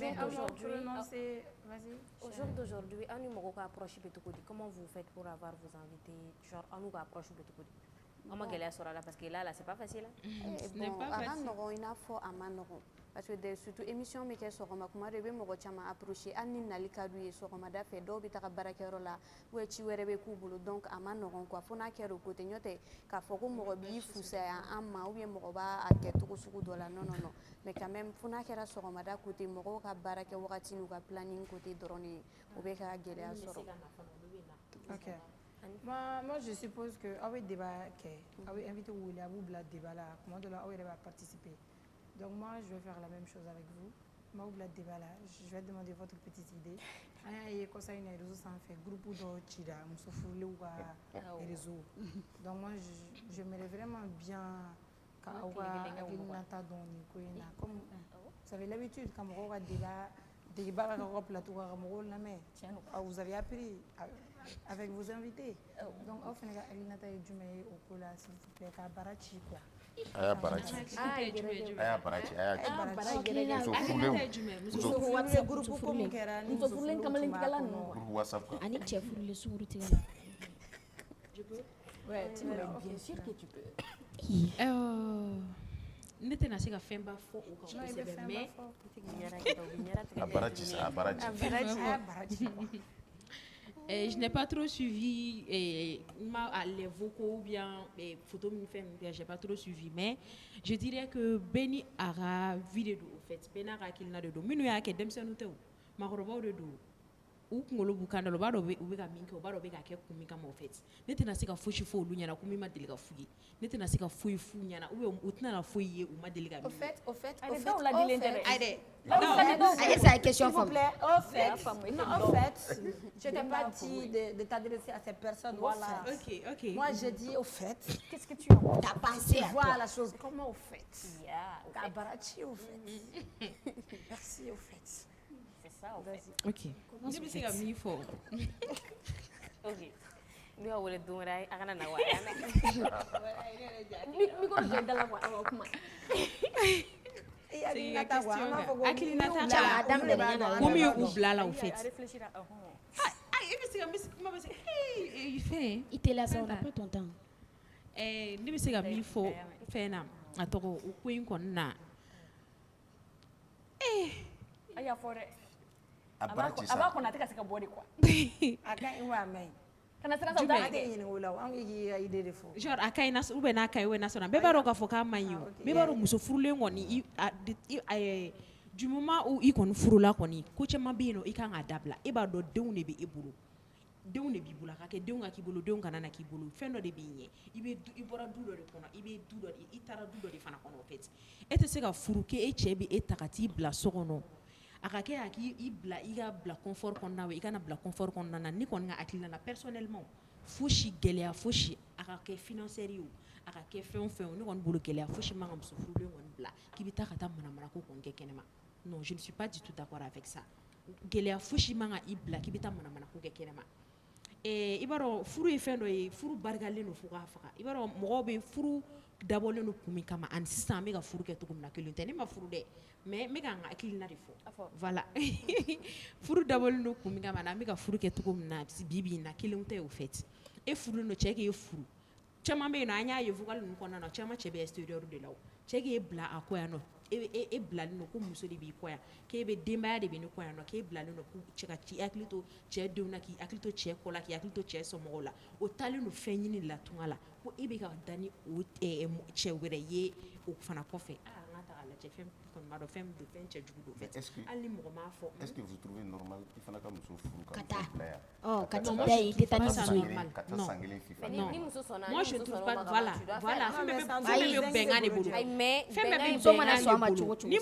jour d'aujourd'hui, an ni mɔgɔw ka approche bɛ cogo di? Comment vous faites pour avoir vos invités? Genre an n'u ka approche bɛ cogo di? On m'a galéré sur là parce que là c'est pas facile. Bon, a ka nɔgɔn i n'a fɔ a ma nɔgɔn parce que surtout émission bɛ kɛ sɔgɔma kuma dɔ i bɛ mɔgɔ caman approcher hali ni nali ka d'u ye sɔgɔmada fɛ dɔw bɛ taga baarakɛyɔrɔ la ou ci wɛrɛ bɛ k'u bolo donc a ma nɔgɔn quoi fo n'a kɛra o côté n'o tɛ k'a fɔ ko mɔgɔ b'i fusaya an ma ou bien mɔgɔ b'a kɛ cogo sugu dɔ la non non non mais quand même fo n'a kɛra sɔgɔmada côté mɔgɔw ka baarakɛ wagati n'u ka planning côté dɔrɔn de o bɛ ka gɛlɛya sɔrɔ. Ok. Moi, je suppose que ah oui débat ah oui invité ou il y a vous la débat là comment de là où il va participer. Donc moi je vais faire la même chose avec vous. Moi ou la débat là je vais demander votre petite idée. Aya ko ça une réseau sans fait groupe do chida muso furle ou réseau. Donc moi j'aimerais vraiment bien nata doni ko ina comme vous avez l'habitude quand on va débat on plateau vous avez appris avec vos invités. Donc, au final, Alinata et Jumé au Kola, s'il vous plaît, à Barachi, quoi. Aya Barachi. Aya Barachi. Ouais, bien sûr que tu peux. Ne tɛna se ka fɛn ba fɔ o kan kosɛbɛ mais je n'ai pas trop suivi les vocaux ou bien photos min fɛn min j'ai pas trop suivi mais je dirais que Beni ara vie de do au fait Beni ara hakilina de do minnu y'a kɛ denmisɛnninw tɛ o maakɔrɔbaw de do u kunkolo b'u kan da la u b'a dɔn u bɛ ka min kɛ u b'a dɔn u bɛ ka kɛ kun min kama au fait ne tɛna se ka fosi fɔ olu ɲɛna ko min ma deli ka f'u ye ne tɛna se ka foyi f'u ɲɛna ou bien u tɛna na foyi ye u ma deli ka min kɛ. Au fait, je t'ai pas dit de t'adresser à ces personnes. Voilà. Ok. Moi, je dis au fait. Qu'est-ce que tu as pensé à voir la chose comment au fait. Kabarachi au fait. Merci au fait. C'est ça au fait. Ok. Ne bɛ se ka min fɔ. Ok. Ne ka wele don wɛrɛ a kana na wa. Mi ko jɛ da la quoi awa kuma. Comme you blala au fait. Il te laisse, on n'a pas ton temps. Ne bɛ se ka min fɔ fɛn na a tɔgɔ o ko in kɔni na. A y'a fɔ dɛ. A b'a kɔnɔ a tɛ ka se ka bɔ de quoi. A ka ɲi wa a ma ɲi. Kana siran sa o t'a a tɛ ɲininka o la an k'i ka idée de fɔ. Genre a ka ɲi ou bien n'a ka ɲi ou bien n'a sɔnna bɛɛ b'a dɔn k'a fɔ k'a man ɲi o bɛɛ b'a dɔn muso furulen kɔni du moment où i kɔni furula kɔni ko caman bɛ yen nɔ i kan k'a dabila e b'a dɔn denw de bɛ e bolo denw de b'i bolo a ka kɛ denw ka k'i bolo denw kana na k'i bolo fɛn dɔ de b'i ɲɛ i bɔra du dɔ de kɔnɔ i taara du dɔ de fana kɔnɔ en fait e tɛ se ka furu kɛ e cɛ bɛ e ta ka t'i bila so kɔnɔ a ka kɛ a k'i bila i ka bila confort kɔnɔna na i kana bila confort kɔnɔna na ne kɔni ka hakilina na personnellement fosi gɛlɛya fosi a ka kɛ financière ye o a ka kɛ fɛn o fɛn o ne kɔni bolo gɛlɛya fosi man ka muso furulen kɔni bila k'i bɛ taa ka taa manamana ko kɔni kɛ kɛnɛma non je ne suis pas du tout d'accord avec ça gɛlɛya fosi man ka i bila k'i bɛ taa manamana ko kɛ kɛnɛma i b'a dɔn furu ye fɛn dɔ ye furu barikalen don fo k'a faga i b'a dɔn mɔgɔw bɛ furu dabɔlen don kun min kama ani sisan an bɛ ka furu kɛ cogo min na kelen tɛ ne ma furu dɛ mais n bɛ ka n ka hakilina de fɔ voilà furu dabɔlen don kun min kama an bɛ ka furu kɛ cogo min na bi in na kelenw tɛ o fait e furulen don cɛ k'e furu caman bɛ yen nɔ an y'a ye vocal ninnu kɔnɔna na caman cɛ bɛ extérieur de la o cɛ k'e bila a kɔ yan nɔ e bilalen don ko muso de b'i kɔ yan k'e bɛ denbaya de bɛ ne kɔ yan nɔ k'e bilalen don ko cɛ ka k'i hakili to cɛ denw na k'i hakili to cɛ kɔ la k'i hakili to cɛ somɔgɔw la o taalen don fɛn ɲini la tunga la ko e bɛ ka da ni o cɛ wɛrɛ ye o fana kɔfɛ an ka ta k'a lajɛ fɛn kɔni b'a dɔn fɛn don fɛn cɛjugu don fɛ hali ni mɔgɔ m'a fɔ. Est-ce que vous trouvez normal i fana ka muso furu ka bila yan. Ka t'i da yen i tɛ taa ni so ye. Ka taa san kelen fifa. Ni muso sɔnna moi je trouve pas voilà fɛn bɛɛ bɛ bɛnkan de bolo mais fɛn bɛɛ bɛ muso mana sɔn a ma bɛnkan de cogo bolo ni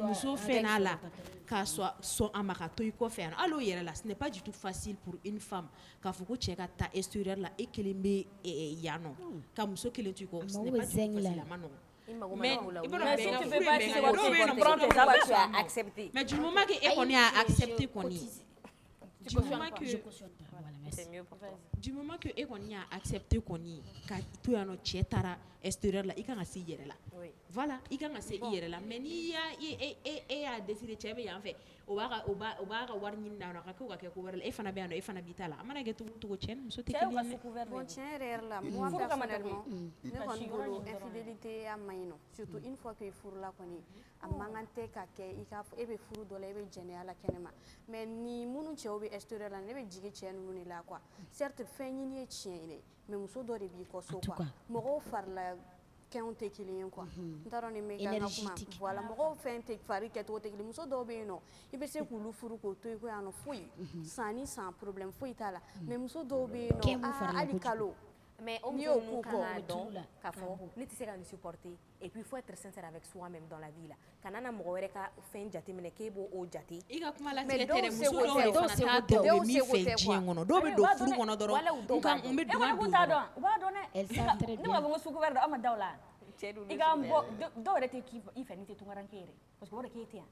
muso fɛn n'a la k'a sɔn a ma ka to i kɔfɛ yan hali o yɛrɛ la ce n'est pas du tout facile pour une femme k'a fɔ ko cɛ ka taa extérieur la e kelen bɛ yan nɔ ka muso kelen to i kɔ ce n'est pas du tout facile a ma nɔgɔn. Mais mais du moment que e kɔni y'a accepté kɔni du moment que e kɔni y'a accepté kɔni ka to yan nɔ cɛ taara extérieur la i kan ka s'i yɛrɛ la voilà i kan ka se i yɛrɛ la mais n'i y'a décidé cɛ bɛ yan fɛ o b'a ka wari ɲini na a ka kɛ ka kɛ ko wɛrɛ la e fana bɛ yan nɔ e fana b'i ta la a mana kɛ cogo o cogo cɛ ni muso tɛ kelen ye Bon, tiens, la moi personnellement, ne kɔni bolo infidélité a man ɲi nɔ surtout une fois que i furula kɔni a man kan tɛ ka kɛ i k'a fɔ e bɛ furu dɔ la e bɛ jɛnɛya la kɛnɛma mais ni minnu cɛw bɛ extérieur la ne bɛ jigin cɛ ninnu de la quoi certes fɛn ɲini ye tiɲɛ ye dɛ mais muso dɔ de b'i kɔ so quoi mɔgɔw farila kɛnw tɛ kelen ye quoi n t'a dɔn ni n bɛ ka kuma voilà mɔgɔw fɛn tɛ fari kɛcogo tɛ kelen muso dɔw bɛ yen nɔ i bɛ se k'olu furu k'o to yen ko yan nɔ foyi san ni san problème foyi t'a la mais muso dɔw bɛ yen nɔ hali kalo mais on peut nous k'a fɔ ne tɛ se ka nin supporter et puis il faut être sincère avec soi-même dans la vie la kana na mɔgɔ wɛrɛ ka fɛn jateminɛ k'e b'o jate i ka kuma latigɛ tɛ dɛ muso dɔw fana t'a dɔn u bɛ min fɛ diɲɛ kɔnɔ dɔw bɛ don furu kɔnɔ dɔrɔn n bɛ dunan u b'a dɔn ne b'a fɔ ko sugu wɛrɛ dɔ aw ma da o la i ka bɔ dɔw yɛrɛ tɛ i fɛ ni tɛ tunkaranke yɛrɛ parce que o de k'e tɛ yan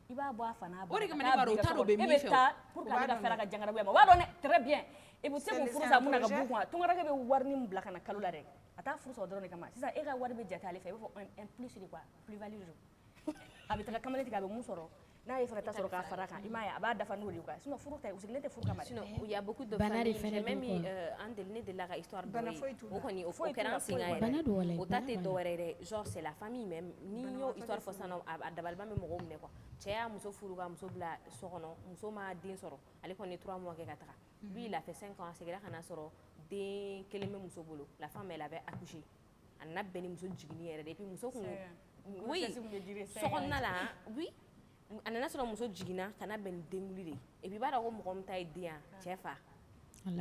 i b'a bɔ a fa n'a ba o de kama ne b'a dɔn u t'a dɔn u bɛ min fɛ e bɛ taa pour que ale ka fɛɛrɛ ka jangarabuya ma o b'a dɔn dɛ très bien i bɛ se k'o furu sa mun na ka b'u kun tunkaranke bɛ wari min bila ka na kalo la dɛ a t'a furu sɔrɔ dɔrɔn de kama sisan e ka wari bɛ jate ale fɛ i b'a fɔ un plus de quoi plus value de don a bɛ taga kamalen tigɛ a bɛ mun sɔrɔ n'a ye fana ta sɔrɔ k'a fara kan i m'a ye a b'a dafa n'o de ye quoi sinon furu tɛ u sigilen tɛ furu kama dɛ sinon il y a beaucoup de familles j'ai même eu un ne delila ka histoire dɔ ye o kɔni o kɛra an sen kan yɛrɛ o ta tɛ dɔwɛrɛ dɛ genre c'est la famille même ni y'o histoire fɔ sisan a dabaliban bɛ mɔgɔw minɛ quoi cɛ y'a muso furu ka muso bila so kɔnɔ muso ma den sɔrɔ ale kɔni ye 3 mois kɛ ka taga lui il a fait 5 ans a seginna ka na sɔrɔ den kelen bɛ muso bolo la femme elle avait accouché a nana bɛn ni muso jiginni yɛrɛ de et puis muso kun oui so kɔnɔna la oui a nana sɔrɔ muso jiginna ka na bɛn ni denwuli de ye et puis i b'a dɔn ko mɔgɔ min ta ye den yan cɛ fa an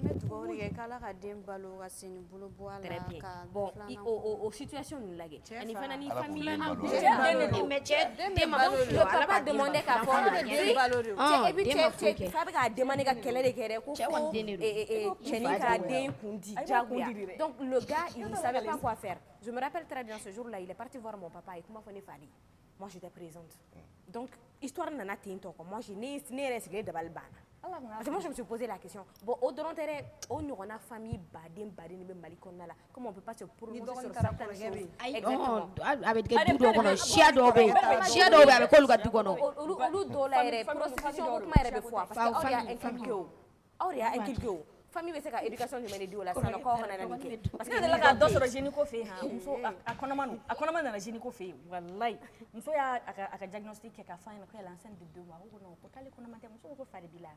bɛ dugawu de kɛ k'ala ka den balo ka sini bolo bɔ a la ka bon o situation ninnu lajɛ ani fana ni famille mais cɛ den ma balo le papa demandait k'a fɔ et puis cɛ fa bɛ k'a demander ka kɛlɛ de kɛ dɛ ko fo cɛnin k'a den kun di diyagoya donc le gars il ne savait pas quoi faire je me rappelle très bien ce jour-là il est parti voir mon papa et kuma fɔ ne fa de moi j'étais présente donc histoire nana ten tɔ quoi moi ne yɛrɛ sigilen dabali banna parce que moi je me suis posé la question bon o dɔrɔn tɛ dɛ o ɲɔgɔnna famille baden de bɛ Mali kɔnɔna la comment on peut pas se prononcer sur certaines choses exactement a bɛ tigɛ du dɔw kɔnɔ siya dɔw bɛ yen a bɛ k'olu ka du kɔnɔ olu dɔw la yɛrɛ prostitution ko kuma yɛrɛ bɛ fɔ parce que aw de y'a inculqué o aw de y'a inculqué o famille bɛ se ka éducation jumɛn de di o la sisan k'aw kana na nin kɛ parce que ne delila ka dɔ sɔrɔ génie ko fɛ yen han muso a kɔnɔma nana génie ko fɛ yen walayi muso y'a a ka diagnostic kɛ k'a fɔ a ɲɛna ko elle est enceinte de 2 mois ko non ko k'ale kɔnɔma tɛ muso ko fa de b'i la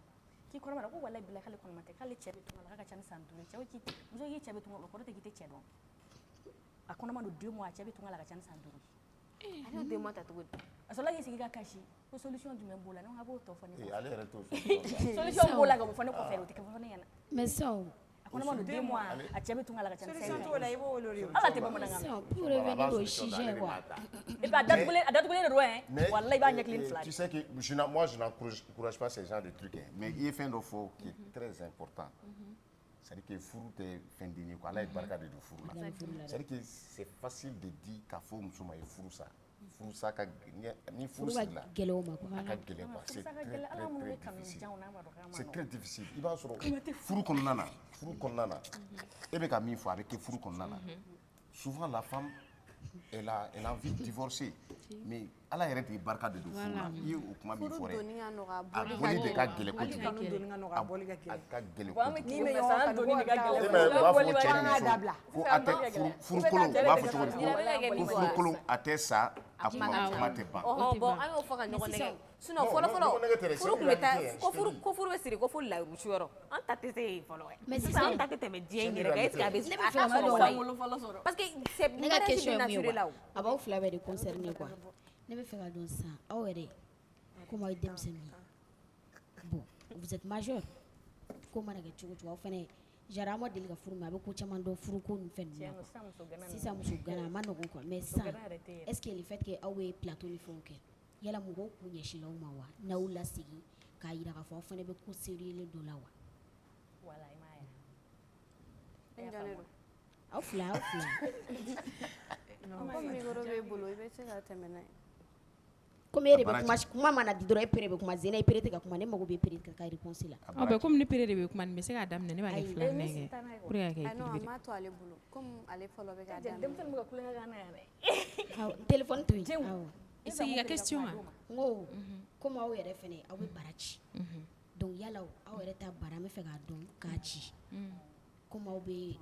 k'i kɔnɔma la ko walayi bila k'ale kɔnɔma tɛ k'ale cɛ bɛ tunga la k'a ka ca ni san 5 cɛ ko muso k'i cɛ bɛ tunga la o kɔrɔ tɛ k'i tɛ cɛ dɔn a kɔnɔma don 2 mois a cɛ bɛ tunga la ka ca ni san 5 ale 2 mois ta cogo di a sɔrɔla k'i sigi ka kasi ko solution jumɛn b'o la ne ko a b'o tɔ fɔ ne ale yɛrɛ t'o solution b'o la ka fɔ ne kɔfɛ o tɛ kɛ fɔ ne ɲɛna mais ça a kɔnɔma don 2 mois a cɛ bɛ tunga la ka ca ni 5 solution t'o la i b'o wele o de ye ala tɛ bamanankan mɛn pour revenir au sujet quoi et puis a datugulen de don hein walayi i b'a ɲɛkili fila tu sais que moi je n'encourage pas ces genres de trucs mais il y a fɛn dɔ fɔ qui est très important c'est-à-dire que furu tɛ fɛn den ye quoi ala ye barika de don furu la c'est-à-dire que c'est facile de dire k'a fɔ muso ma ye furu sa ka ni furu sirila a ka gɛlɛn quoi c'est très difficile i b'a sɔrɔ furu kɔnɔna na e bɛ ka min fɔ a bɛ kɛ furu kɔnɔna na souvent la femme elle a envie de divorcer mais ala yɛrɛ de ye barika de don furu la i ye o kuma min fɔ dɛ a bɔli de ka gɛlɛn kojugu a ka gɛlɛn kojugu u b'a fɔ furukolon u b'a fɔ cogo di ko furukolon a tɛ sa a kuma tɛ ban bon an y'o fɔ ka ɲɔgɔn nɛgɛ sinon fɔlɔ furu tun bɛ taa ko furu bɛ siri ko fo layurusi yɔrɔ an ta tɛ se yen fɔlɔ mais sisan an ta tɛ tɛmɛ diɲɛ in yɛrɛ kan est ce que a bɛ sɔrɔ parce que c'est ne ka question ye mun ye a b'aw fila bɛɛ de concerné quoi ne bɛ fɛ ka dɔn sisan aw yɛrɛ comme aw ye denmisɛnnin ye bon vous êtes majeur ko mana kɛ cogo cogo aw fɛnɛ jara an ma deli ka furu mais a bɛ ko caman dɔn furuko ni fɛn ninnu na sisan muso gana a ma nɔgɔn quoi mais sisan est ce que le fait que aw ye plateau ni fɛnw kɛ yala mɔgɔw k'u ɲɛsin aw ma wa n'aw lasigi k'a yira k'a fɔ aw fɛnɛ bɛ ko serieux dɔ la wa voilà i m'a ye aw fila comme micro b'e bolo i bɛ se ka tɛmɛ n'a ye Comme il y a kuma mana di dɔrɔn e pere bɛ kuma zena e pere tɛ ka kuma ne mago bɛ pere ka réponse la. Comme ni pere de bɛ kuma nin bɛ se k'a daminɛ ne b'a kɛ filanan kɛ pour que ka kɛ non a m'a to ale bolo comme ale fɔlɔ bɛ k'a daminɛ. Denmisɛnnin bɛ ka kulonkɛ k'an na yɛrɛ. Téléphone to yen. Awɔ. I sigi ka question ma. N ko comme aw yɛrɛ fɛnɛ aw bɛ bara ci. Donc yala aw yɛrɛ ta bara an bɛ fɛ k'a dɔn k'a ci. Comme aw bɛ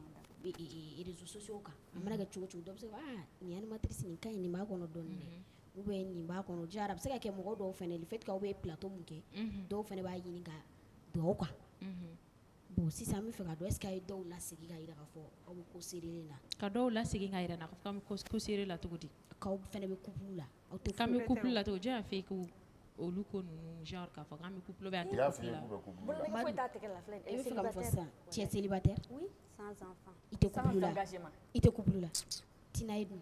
réseaux sociaux kan. A mana kɛ cogo cogo dɔ bɛ se ka nin animatrice nin ka ɲi nin b'a kɔnɔ dɔɔnin dɛ. Ou bien nin b'a kɔnɔ jara a bɛ se ka kɛ mɔgɔ dɔw fɛnɛ le fait que aw bɛ plateau mun kɛ dɔw fɛnɛ b'a ɲini ka don aw kan. Bon sisan an bɛ fɛ ka dɔn est ce que a ye dɔw lasegin k'a yira k'a fɔ aw bɛ ko seere la. Ka dɔw lasegin k'a yira k'a fɔ k'an bɛ ko seere la cogo di. K'aw fɛnɛ bɛ couple la. Aw tɛ k'an bɛ couple la cogo di. Jɔn y'a fɔ ko olu ko ninnu genre k'a fɔ k'an bɛ couple bɛ an tɛ couple la. Bolonkɛ foyi t'a tɛgɛ la filɛ I bɛ fɛ ka mun fɔ sisan tu es célibataire. Oui, sans enfant. I tɛ couple la. I tɛ couple la. Tina ye dun.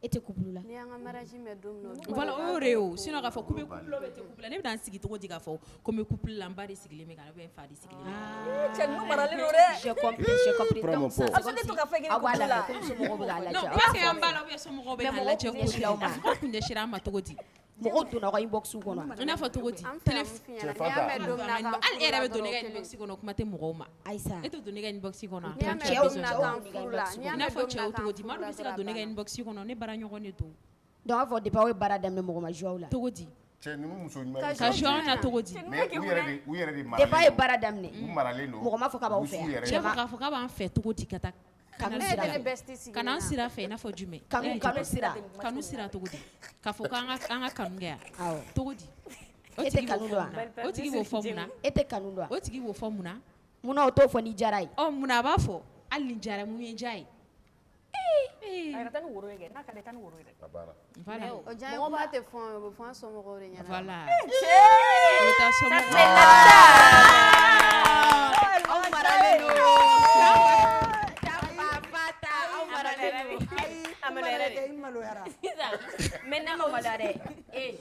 E tɛ couple la. Ni an ka mariage mɛ don min na. Voilà o y'o de ye o sinon k'a fɔ k'u bɛ couple bɛ tɛ couple la ne bɛ na n sigi cogo di k'a fɔ ko n bɛ couple la n ba de sigilen bɛ ka na ou bien n fa de sigilen bɛ. Cɛ ninnu maralen don dɛ. J'ai compris. Donc ça aw tɛ to ka fɛn kɛ aw b'a couple lajɛ la. comme somɔgɔw bɛ k'a lajɛ. Non parce que an b'a la ou bien somɔgɔw bɛ k'a lajɛ ko di a fɔ kun ɲɛsira an ma cogo di. Mɔgɔw donna aw ka inbox kɔnɔ. I n'a fɔ cogo di. An fɛ an f'i ɲɛna n'i y'a mɛn don min na k'an hali e yɛrɛ bɛ don ne ka furu la inbox kɔnɔ kuma tɛ mɔgɔw ma. Ayisa. E tɛ don ne ka inbox kɔnɔ. N'i y'a mɛn don min na k'an furu la n'i y'a I n'a mɛn fɔ don min na cɛw k'an cogo di furu maa dɔ la bɛ se ka dɔrɔn don ne a ka banna. inbox kɔnɔ ne bara ɲɔgɔn de don. Donc a fɔ depuis aw ye baara daminɛ mɔgɔ ma joue aw la. Cogo di. Cɛ ninnu muso ɲuman Ka jouer an na cogo di. mais u yɛrɛ de Depuis aw ye baara daminɛ. u maralen don. Mɔgɔ ma fɔ k'a b'aw fɛ yan. Cɛ b'a k'a fɔ k'a b'an fɛ cogo di ka taa Kanu Ne sira yɛrɛ fɛ. ni bestie sigilen ka n'an na. sira fɛ i n'a fɔ jumɛn. Kanu sira. Kanu sira cogo di. K'a fɔ k'an ka kanu kɛ yan. Awɔ. Cogo di. O E tigi tɛ b'o kanu dɔn fɔ wa? mun na. O tigi b'o fɔ mun na. E tɛ kanu dɔn wa? O tigi b'o fɔ mun na. Munna o t'o fɔ n'i diyara ye? Ɔ mun na a b'a fɔ hali ni diyara mun ye diya ye. A yɛrɛ taa ni woro ye kɛ n'a ka di taa ni woro ye dɛ. Voilà. O diya ye kuma tɛ fɔ o bɛ fɔ an somɔgɔw de ɲɛna. Voilà. O bɛ taa somɔgɔw. Aw maralen don. Aw maralen don. A ma yɛrɛ de. I maloyara. Maintenant on va l'arrêter.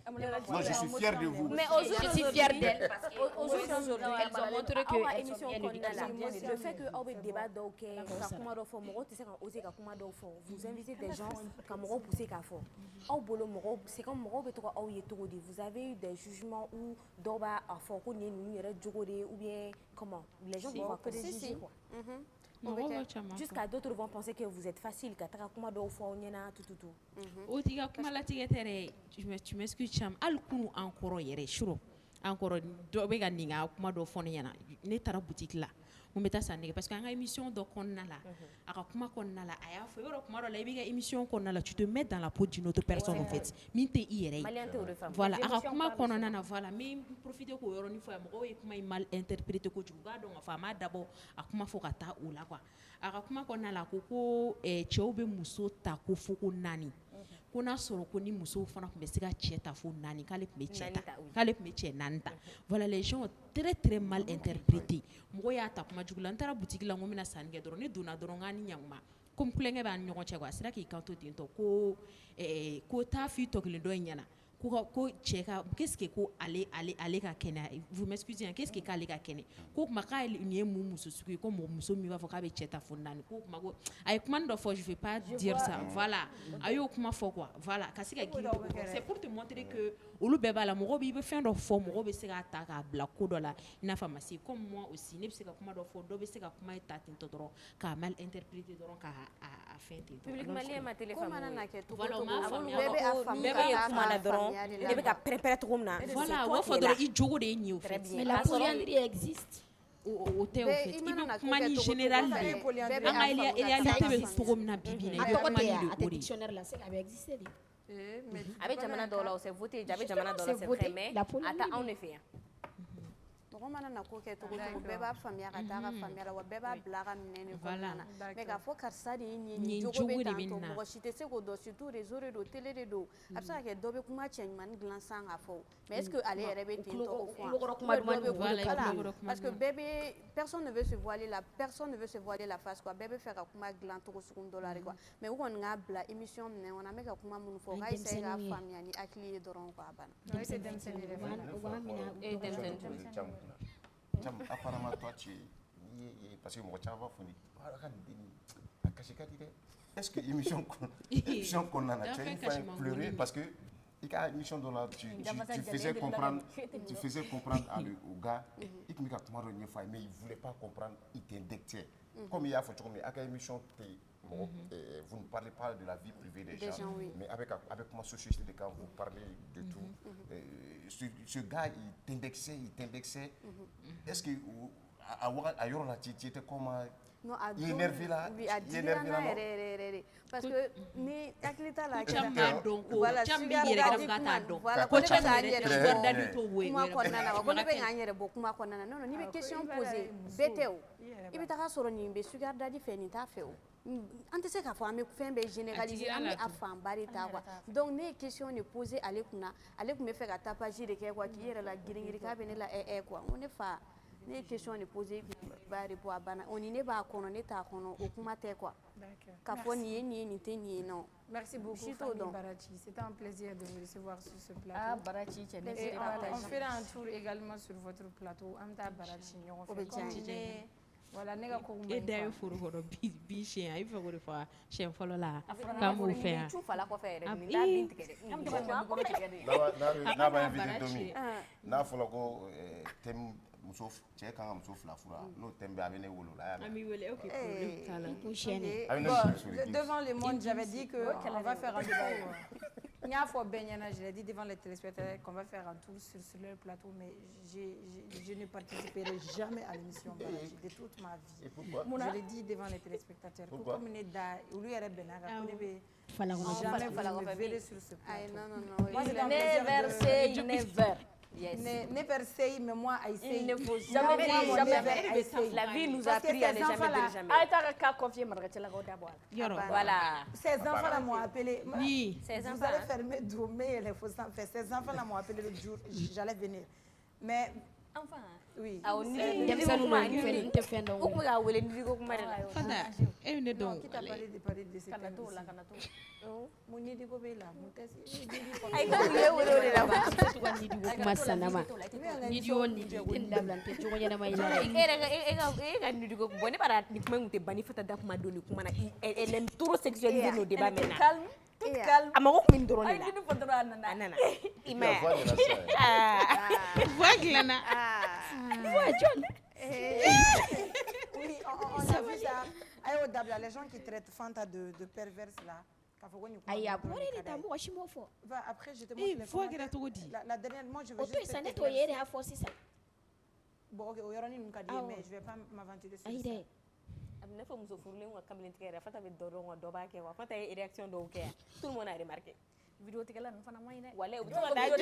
Non, je suis fier de vous. Mais je suis fière d'elle parce que Aujourd'hui, elles ont montré que aw ka elles sont émission bien kɔnɔna la éduquées. le fait que aw bɛ débat dɔw kɛ ka kuma dɔw fɔ mɔgɔw tɛ se ka oser ka kuma dɔw fɔ vous invitez des gens ka mɔgɔw pousser k'a fɔ aw bolo mɔgɔw c'est comme mɔgɔw bɛ to ka aw ye cogo di vous avez eu des jugements où dɔw b'a fɔ ko nin ye ninnu yɛrɛ jogo de ye ou bien comment les gens vont préjuger quoi. Mɔgɔw b'a caman fɔ. Jusqu'à d'autres vont penser que vous êtes facile ka taga kuma dɔw fɔ aw ɲɛna tututu. O tigi ka kuma latigɛ tɛ dɛ tu m'excuses Cham hali kunu an kɔrɔ yɛrɛ suro an kɔrɔ dɔ bɛ ka nin ka kuma dɔ fɔ ne ɲɛna ne taara boutique la mun bɛ taa san nɛgɛ parce que an ka émission dɔ kɔnɔna la a ka kuma kɔnɔna la a y'a fɔ yɔrɔ kuma dɔ la i b'i ka émission kɔnɔna la tu te mets dans la peau d'une autre personne en fait min tɛ i yɛrɛ Maliyɛn tɛ o de faamu. voilà a ka kuma kɔnɔna na voilà n bɛ profiter k'o yɔrɔnin fɔ yan mɔgɔw ye kuma in mal interpréter kojugu u b'a dɔn k'a fɔ a m'a dabɔ a kuma fɔ ka taa o la quoi a ka kuma kɔnɔna la a ko ko cɛw bɛ muso ta ko fo ko 4 ko n'a sɔrɔ ko ni musow fana tun bɛ se ka cɛ ta fo 4 k'ale tun bɛ cɛ ta k'ale tun bɛ cɛ 4 ta voilà les gens ont très mal interprété mɔgɔ y'a ta kuma jugu la n taara boutique la n ko n bɛna sanni kɛ dɔrɔn ne donna dɔrɔn k'a ni ɲankuma comme kulonkɛ b'an ni ɲɔgɔn cɛ quoi a sera k'i kanto ten tɔ ko taa f'i tɔ kelen dɔ in ɲɛna ko cɛ ka qu'est-ce que ko ale ka kɛnɛ vous m'excusez qu'est-ce que k'ale ka kɛnɛ ko kuma k'a nin ye mun muso sugu ye ko muso min b'a fɔ k'a bɛ cɛ ta fo 4 ko kuma ko a ye kuma dɔ fɔ je vais pas dire ça voilà a y'o kuma fɔ quoi voilà ka se ka girin c'est pour te montrer que olu bɛɛ b'a la mɔgɔ b'i bɛ fɛn dɔ fɔ mɔgɔ bɛ se k'a ta k'a bila ko dɔ la i n'a fɔ a ma se comme moi aussi ne bɛ se ka kuma dɔ fɔ dɔ bɛ se ka kuma ta ten tɔ dɔrɔn k'a mal interpréter dɔrɔn k'a fɛn ten tɔ Public malien ma téléphone. Ko mana na kɛ cogo Voilà, cogo o m'a faamuya. bɛɛ bɛ a faamu Ne ka bɛ ye taa kuma la a dɔrɔn faamuya de la. ne bɛ ka pɛrɛn-pɛrɛn cogo min na. voilà u b'a fɔ dɔrɔn i jogo de ye nin ye o Très fait bien. Mais la polyandrie existe. o tɛ o Bɛɛ- fait i i mana bɛ na ko kuma kɛ ni cogo général cogo de fɛ, ye bɛɛ bɛ an a ka faamu ka taa réalité a bɛ faamuya. cogo min na bi bi in na A i bɛ tɔgɔ kuma tɛ ni yan de a o tɛ de ye. dictionnaire la c'est a bɛ exister de. A bɛ jamana dɔw la o c'est voté a bɛ jamana dɔw la c'est C'est vrai voté. mais La a polyandrie tɛ anw de fɛ yan. Mɔgɔ mana na ko kɛ cogo cogo bɛɛ b'a faamuya ka taa a ka faamuya la wa bɛɛ b'a bila a ka minɛn de kɔnɔna na mais k'a fɔ karisa de ye nin ye nin jogo bɛ tan tɔ mɔgɔ si tɛ se k'o dɔn surtout réseau de don télé de don a bɛ se ka kɛ dɔ bɛ kuma cɛ ɲuman dilan san k'a fɔ mais est ce que ale yɛrɛ bɛ ten tɔ o fɔ kulokɔrɔ kuma duman dɔ bɛ voilà, voilà kulokɔrɔ kuma parce que bɛɛ bɛ personne ne veut se voiler la face quoi bɛɛ bɛ fɛ ka kuma dilan cogo sugu dɔ la de quoi mais u kɔni k'a bila émission minɛn kɔnɔ an bɛ ka kuma minnu fɔ o ka essayer k'a faamuya ni hakili ye dɔrɔn quoi a banna. U b'a minɛ Cham, apparemment, toi, parce que moi, tu vas est-ce que émission qu'on a, tu as pleurer parce que Il y a une mission dans la tu faisais comprendre au gars, il me dit mais il ne voulait pas comprendre, il t'indexait. Comme il y a fait une mission, vous ne parlez pas de la vie privée des gens, mais avec ma société de cas, vous parlez de tout. Ce gars, il t'indexait. Est-ce que à Yorona, tu étais comme il est énervé là? Oui, à dire parce que ni akilita la voilà non ni be question poser beteo ibi taka soro ni be sugar daddy fe ni ta fe o ante se ka fo ame fen be généraliser ame afan bari ta quoi donc ne question ne poser ale kun me fe ka tapage de ke quoi ki yere la giringiri ka be ne la quoi on ne fa ne question ne poser bari pour abana on ne ba kono ne ta kono o kuma te quoi ka fo ni non. Merci beaucoup Fanny Barachi, c'était un plaisir de vous recevoir sur ce plateau. Ah Barachi, on fera un tour également sur votre plateau. Amta Barachi, on fait continuer. Voilà, nega ko et d'ailleurs furu horo bi chien ay fa ko fa chien folo la ka mo faire tu fala ko faire ni da bin tigere na ba invité Domi na folo ko tem muso cɛ kan ka muso fila fura n'o thème bɛ a bɛ ne wolo la ami wele OK problème t'a la devant le monde j'avais dit que on va faire un débat Nya fo Benyana je l'ai dit devant les téléspectateurs qu'on va faire un tour sur leur plateau mais je ne participerai jamais à l'émission de toute ma vie. Je l'ai dit devant les téléspectateurs que comme ne da ulu yɛrɛ bɛnna kan ko ne bɛ jamais vous me verrez sur ce plateau. Non. Moi c'est never say never. Yes. Never say, mais moi, I say. Il ne faut jamais dire. La vie nous a appris à ne jamais dire jamais. Ah, tu as qu'à confier Margaret la Goda. Voilà. Ces enfants-là m'ont appelé. Oui. Vous allez fermer mais il faut s'en faire. Ces enfants-là m'ont appelé le jour, j'allais venir. Mais. Enfin. Oui. Ah, on dit te fait donc. Comment la wele ndi ko kuma la. Fada. Et une donc. Qui t'a parlé de ces Kanato la kanato. Mon idi ko be la, mon tesi. Ay ko wele la ba. Kuma sanama. Ni on tinda blante jogo nyana mai la. Ega ndi ko boni bara ni kuma ngute bani fata da kuma doni kuma na elle aime trop sexualiser nos débats maintenant. Calme. Calme. Amako min drone Ay dinu fotoro nana. Ima. Voix glana. Voix John. Oui, on a vu ça. Ayo dabla les gens qui traitent Fanta de perverse là. Aya bori ni tambo washimo fo. Va après je te montre les commentaires. La dernière moi je veux juste ça nettoyer à force ça. Bon OK, oyoroni nkadi mais je vais pas m'aventurer sur ça. Amna fa muso furlen wa kamlen tigere fata be doro wa doba ke wa fata réaction do ke tout le monde a remarqué vidéo tigala fana moy ne wala